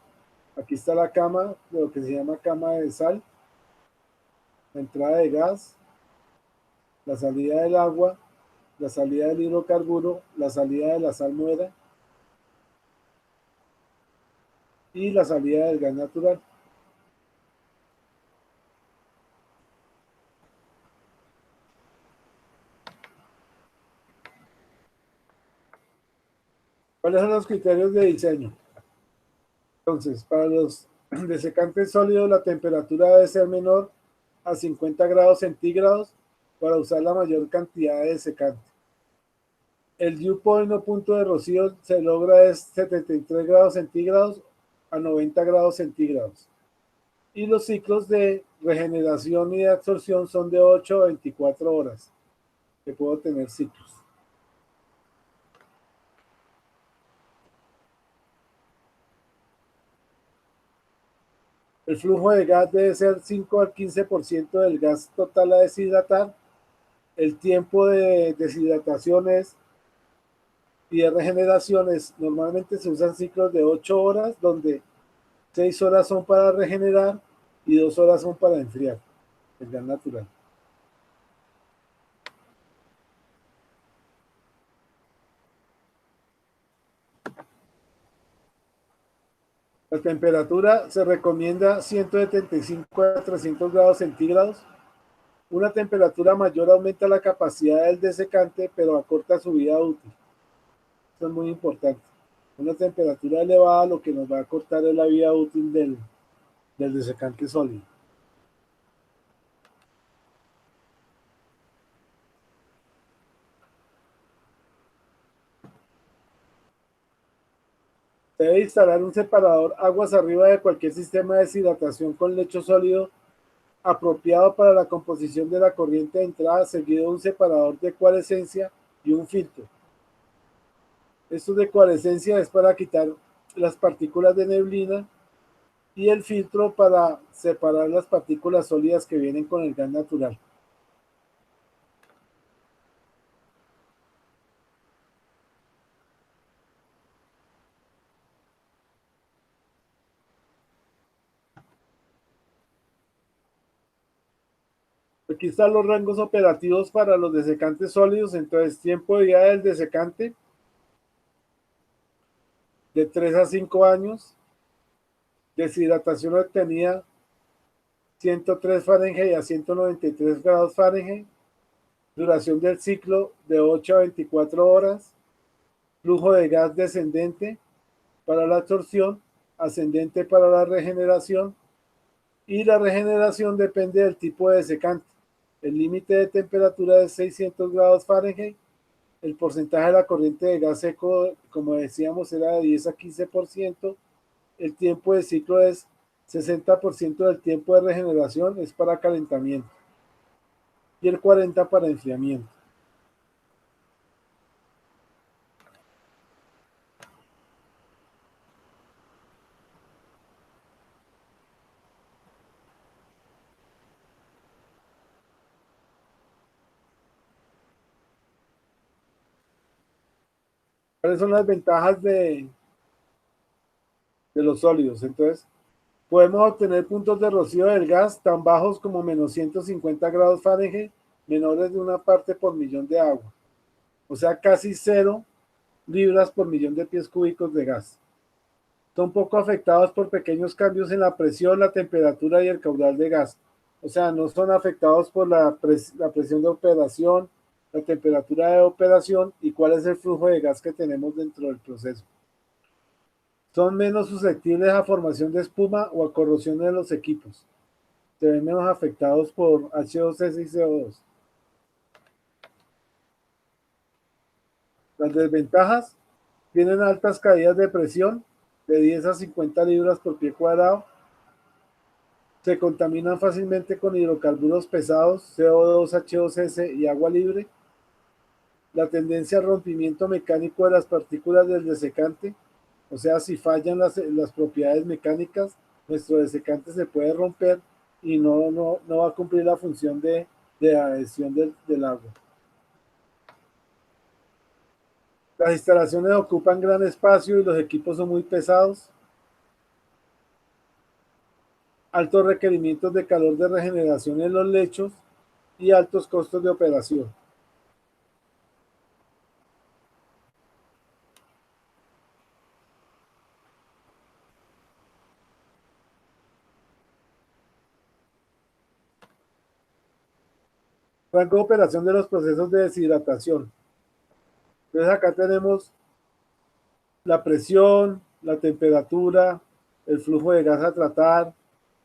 Aquí está la cama, de lo que se llama cama de sal. La entrada de gas, la salida del agua, la salida del hidrocarburo, la salida de la salmuera y la salida del gas natural. ¿Cuáles son los criterios de diseño? Entonces, para los desecantes sólidos, la temperatura debe ser menor a 50 grados centígrados para usar la mayor cantidad de desecante. El dew point o punto de rocío se logra de 73 grados centígrados a 90 grados centígrados. Y los ciclos de regeneración y de absorción son de 8 a 24 horas, que puedo tener ciclos. El flujo de gas debe ser 5 al 15% del gas total a deshidratar. El tiempo de deshidrataciones y de regeneraciones, normalmente se usan ciclos de 8 horas, donde 6 horas son para regenerar y 2 horas son para enfriar el gas natural. La temperatura se recomienda 175 a 300 grados centígrados. Una temperatura mayor aumenta la capacidad del desecante, pero acorta su vida útil. Eso es muy importante. Una temperatura elevada lo que nos va a acortar es la vida útil del desecante sólido. Debe instalar un separador aguas arriba de cualquier sistema de deshidratación con lecho sólido apropiado para la composición de la corriente de entrada, seguido de un separador de coalescencia y un filtro. Esto de coalescencia es para quitar las partículas de neblina y el filtro para separar las partículas sólidas que vienen con el gas natural. Aquí están los rangos operativos para los desecantes sólidos. Entonces, tiempo de vida del desecante de 3 a 5 años. Deshidratación obtenida 103 Fahrenheit a 193 grados Fahrenheit. Duración del ciclo de 8 a 24 horas. Flujo de gas descendente para la absorción, ascendente para la regeneración. Y la regeneración depende del tipo de desecante. El límite de temperatura es 600 grados Fahrenheit. El porcentaje de la corriente de gas seco, como decíamos, era de 10 a 15%. El tiempo de ciclo es 60% del tiempo de regeneración, es para calentamiento. Y el 40% para enfriamiento. ¿Cuáles son las ventajas de los sólidos? Entonces, podemos obtener puntos de rocío del gas tan bajos como menos 150 grados Fahrenheit, menores de 1 parte por millón de agua. O sea, casi 0 libras por millón de pies cúbicos de gas. Son poco afectados por pequeños cambios en la presión, la temperatura y el caudal de gas. O sea, no son afectados por la presión de operación, la temperatura de operación y cuál es el flujo de gas que tenemos dentro del proceso. Son menos susceptibles a formación de espuma o a corrosión de los equipos. Se ven menos afectados por H2S y CO2. Las desventajas: tienen altas caídas de presión, de 10 a 50 libras por pie cuadrado. Se contaminan fácilmente con hidrocarburos pesados, CO2, H2S y agua libre. La tendencia al rompimiento mecánico de las partículas del desecante, o sea, si fallan las propiedades mecánicas, nuestro desecante se puede romper y no va a cumplir la función de adhesión del agua. Las instalaciones ocupan gran espacio y los equipos son muy pesados. Altos requerimientos de calor de regeneración en los lechos y altos costos de operación. Rango de operación de los procesos de deshidratación. Entonces acá tenemos la presión, la temperatura, el flujo de gas a tratar,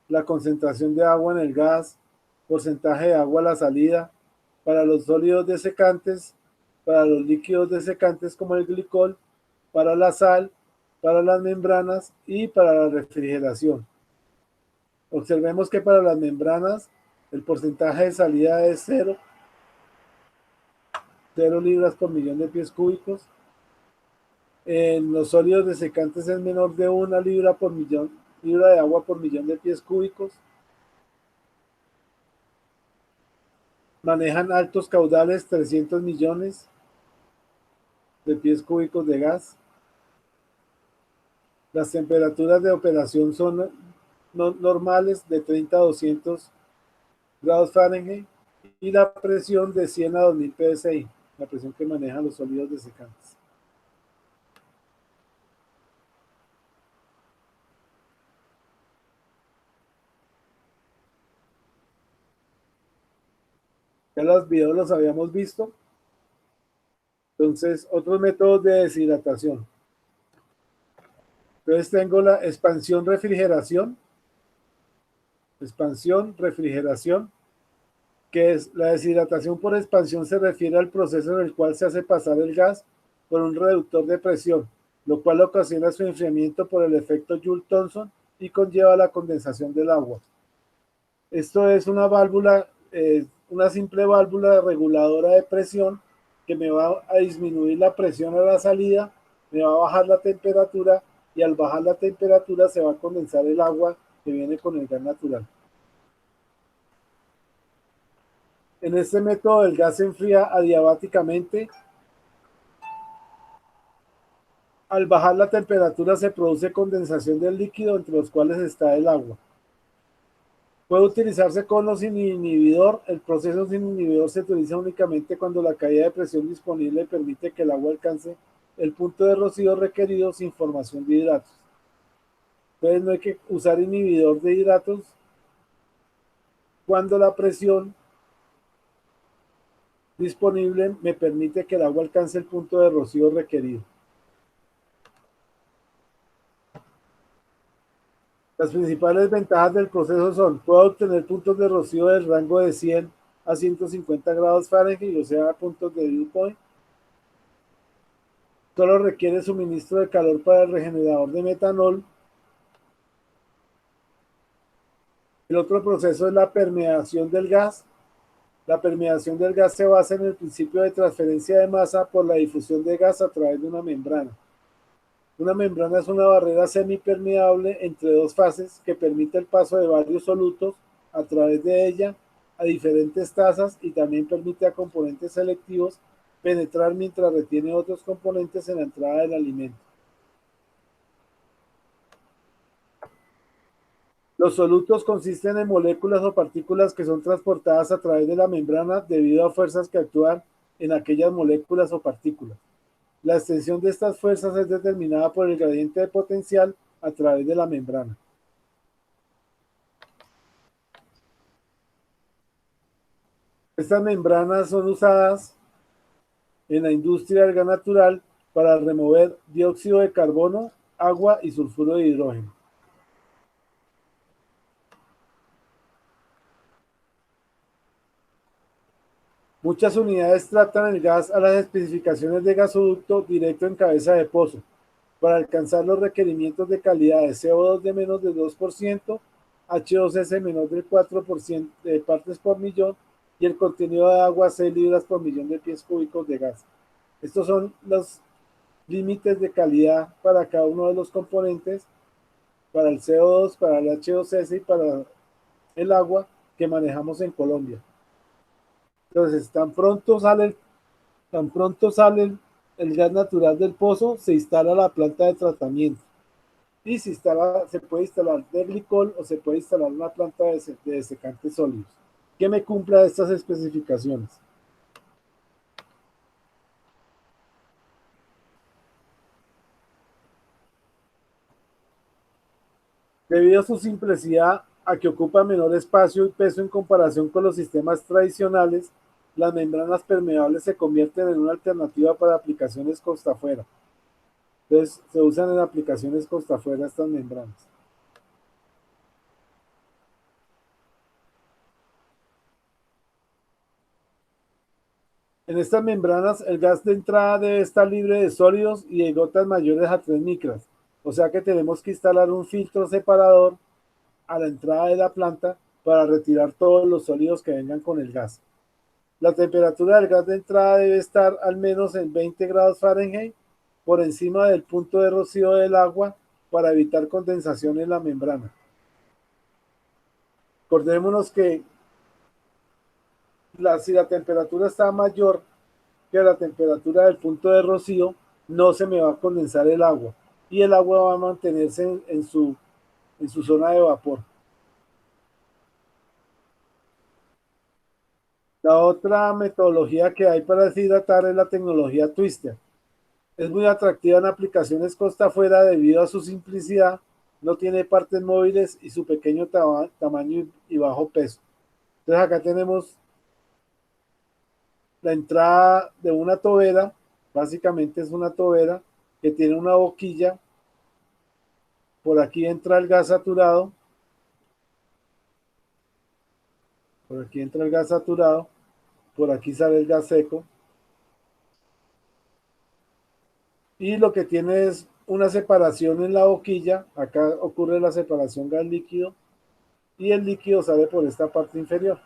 la concentración de agua en el gas, porcentaje de agua a la salida, para los sólidos desecantes, para los líquidos desecantes como el glicol, para la sal, para las membranas y para la refrigeración. Observemos que para las membranas el porcentaje de salida es 0 libras por millón de pies cúbicos. En los sólidos desecantes es menor de 1 libra de agua por millón de pies cúbicos. Manejan altos caudales, 300 millones de pies cúbicos de gas. Las temperaturas de operación son normales, de 30 a 200 grados Fahrenheit, y la presión de 100 a 2000 psi, la presión que manejan los sólidos desecantes. Ya los videos los habíamos visto. Entonces, otros métodos de deshidratación. Entonces tengo la expansión-refrigeración. Expansión-refrigeración, que es la deshidratación por expansión, se refiere al proceso en el cual se hace pasar el gas por un reductor de presión, lo cual ocasiona su enfriamiento por el efecto Joule-Thomson y conlleva la condensación del agua. Esto es una válvula, una simple válvula reguladora de presión que me va a disminuir la presión a la salida, me va a bajar la temperatura y al bajar la temperatura se va a condensar el agua que viene con el gas natural. En este método el gas se enfría adiabáticamente. Al bajar la temperatura se produce condensación del líquido, entre los cuales está el agua. Puede utilizarse con o sin inhibidor. El proceso sin inhibidor se utiliza únicamente cuando la caída de presión disponible permite que el agua alcance el punto de rocío requerido sin formación de hidratos. Entonces no hay que usar inhibidor de hidratos cuando la presión disponible me permite que el agua alcance el punto de rocío requerido. Las principales ventajas del proceso son: puedo obtener puntos de rocío del rango de 100 a 150 grados Fahrenheit, o sea, puntos de dew point. Solo requiere suministro de calor para el regenerador de metanol. El otro proceso es la permeación del gas. La permeación del gas se basa en el principio de transferencia de masa por la difusión de gas a través de una membrana. Una membrana es una barrera semipermeable entre dos fases que permite el paso de varios solutos a través de ella a diferentes tasas y también permite a componentes selectivos penetrar mientras retiene otros componentes en la entrada del alimento. Los solutos consisten en moléculas o partículas que son transportadas a través de la membrana debido a fuerzas que actúan en aquellas moléculas o partículas. La extensión de estas fuerzas es determinada por el gradiente de potencial a través de la membrana. Estas membranas son usadas en la industria del gas natural para remover dióxido de carbono, agua y sulfuro de hidrógeno. Muchas unidades tratan el gas a las especificaciones de gasoducto directo en cabeza de pozo para alcanzar los requerimientos de calidad de CO2 de menos del 2%, H2S menor del 4% de partes por millón y el contenido de agua 6 libras por millón de pies cúbicos de gas. Estos son los límites de calidad para cada uno de los componentes, para el CO2, para el H2S y para el agua que manejamos en Colombia. Entonces, tan pronto sale el gas natural del pozo, se instala la planta de tratamiento. Y se puede instalar de glicol o se puede instalar una planta de desecantes sólidos que me cumpla estas especificaciones. Debido a su simplicidad, a que ocupa menor espacio y peso en comparación con los sistemas tradicionales, las membranas permeables se convierten en una alternativa para aplicaciones costa afuera. Entonces, se usan en aplicaciones costa afuera estas membranas. En estas membranas, el gas de entrada debe estar libre de sólidos y de gotas mayores a 3 micras. O sea que tenemos que instalar un filtro separador a la entrada de la planta para retirar todos los sólidos que vengan con el gas. La temperatura del gas de entrada debe estar al menos en 20 grados Fahrenheit por encima del punto de rocío del agua para evitar condensación en la membrana. Acordémonos que si la temperatura está mayor que la temperatura del punto de rocío, no se me va a condensar el agua y el agua va a mantenerse en su zona de vapor. La otra metodología que hay para deshidratar es la tecnología Twister. Es muy atractiva en aplicaciones costa afuera debido a su simplicidad, no tiene partes móviles y su pequeño tamaño y bajo peso. Entonces acá tenemos la entrada de una tobera, básicamente es una tobera que tiene una boquilla, por aquí entra el gas saturado, por aquí entra el gas saturado, por aquí sale el gas seco, y lo que tiene es una separación en la boquilla, acá ocurre la separación gas líquido, y el líquido sale por esta parte inferior.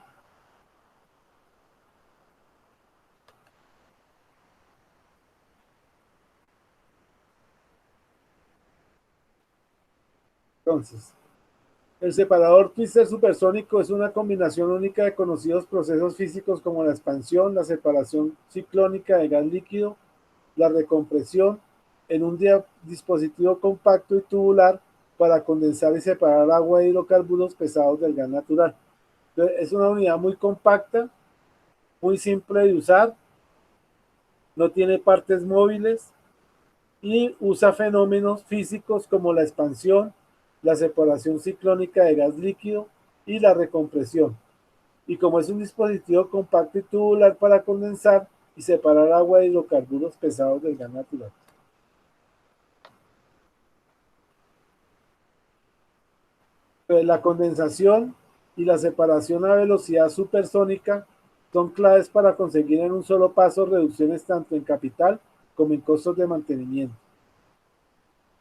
Entonces, el separador Twister supersónico es una combinación única de conocidos procesos físicos como la expansión, la separación ciclónica de gas líquido, la recompresión en un dispositivo compacto y tubular para condensar y separar agua e hidrocarburos pesados del gas natural. Entonces, es una unidad muy compacta, muy simple de usar, no tiene partes móviles y usa fenómenos físicos como la expansión, la separación ciclónica de gas líquido y la recompresión. Y como es un dispositivo compacto y tubular para condensar y separar agua de hidrocarburos pesados del gas natural. Pues la condensación y la separación a velocidad supersónica son claves para conseguir en un solo paso reducciones tanto en capital como en costos de mantenimiento.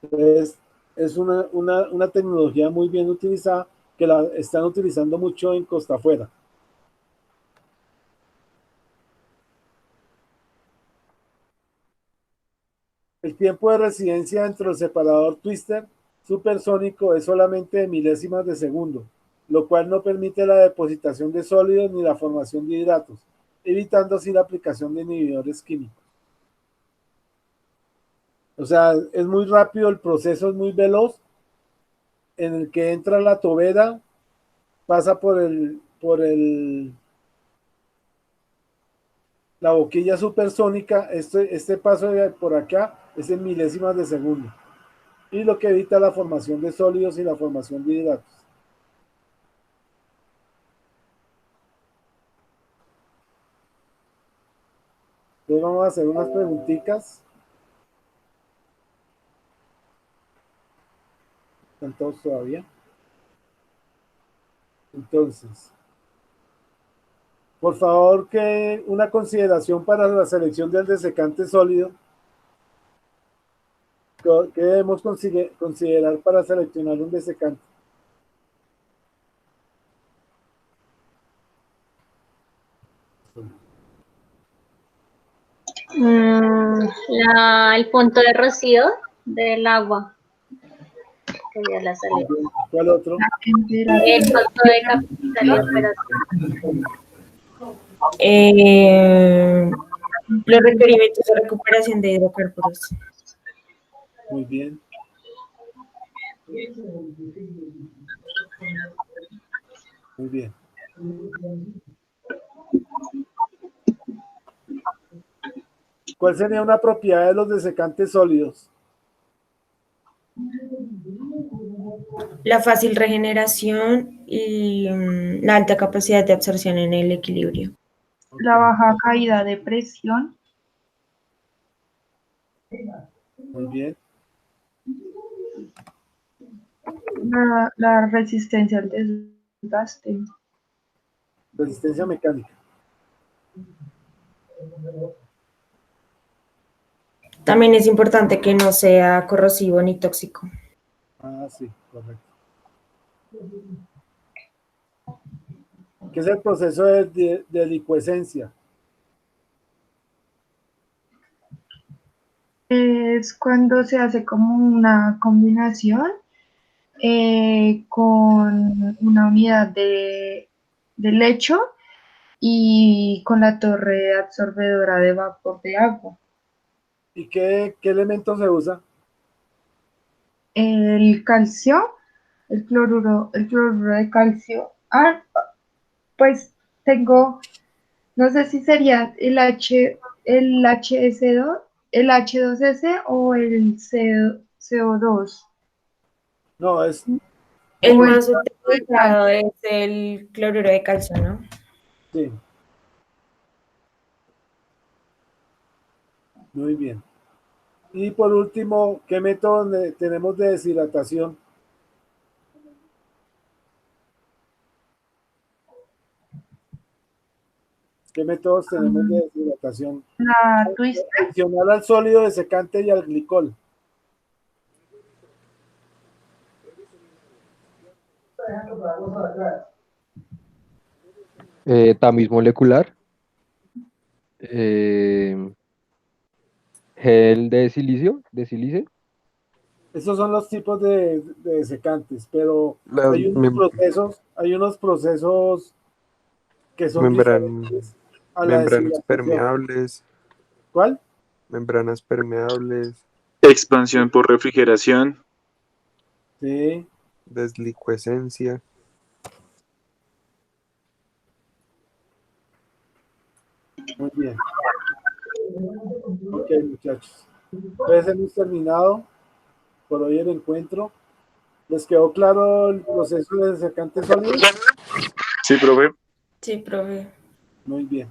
Entonces, es una tecnología muy bien utilizada que la están utilizando mucho en costa afuera. El tiempo de residencia dentro del separador Twister supersónico es solamente de milésimas de segundo, lo cual no permite la depositación de sólidos ni la formación de hidratos, evitando así la aplicación de inhibidores químicos. O sea, es muy rápido, el proceso es muy veloz, en el que entra la tobera, pasa la boquilla supersónica, este paso de por acá es en milésimas de segundo, y lo que evita la formación de sólidos y la formación de hidratos. Entonces vamos a hacer unas preguntitas. ¿Están todos todavía? Entonces, por favor, que una consideración para la selección del desecante sólido. ¿Qué debemos considerar para seleccionar un desecante? El punto de rocío del agua. Que ya la salió. ¿Cuál otro? El costo de capital y operación. Los requerimientos de recuperación de hidrocarburos. Muy bien. Muy bien. ¿Cuál sería una propiedad de los desecantes sólidos? La fácil regeneración y la alta capacidad de absorción en el equilibrio. La baja caída de presión. Muy bien. La resistencia al desgaste. Resistencia mecánica. También es importante que no sea corrosivo ni tóxico. Ah, sí, correcto. ¿Qué es el proceso de licuescencia? Es cuando se hace como una combinación con una unidad de lecho y con la torre absorbedora de vapor de agua. ¿Y qué elemento se usa? El calcio, el cloruro de calcio. Pues tengo, no sé si sería el HS2, el H2S o el CO2. No, es El O el más utilizado es el cloruro de calcio, ¿no? sí. Muy bien. Y por último, ¿qué método tenemos de deshidratación? ¿Qué métodos tenemos de deshidratación? la twist. Adicional al sólido desecante y al glicol. Tamiz molecular, gel de silicio, de sílice, Esos son los tipos de desecantes, pero Las hay unos procesos que son membran- diferentes a la membranas deshidratación. permeables, ¿Cuál? membranas permeables, Expansión por refrigeración. Sí, deslicuescencia. muy bien. Ok, muchachos. Entonces hemos terminado por hoy el encuentro. ¿Les quedó claro el proceso de desecantes sólidos? Sí, profe. Sí, profe. Muy bien.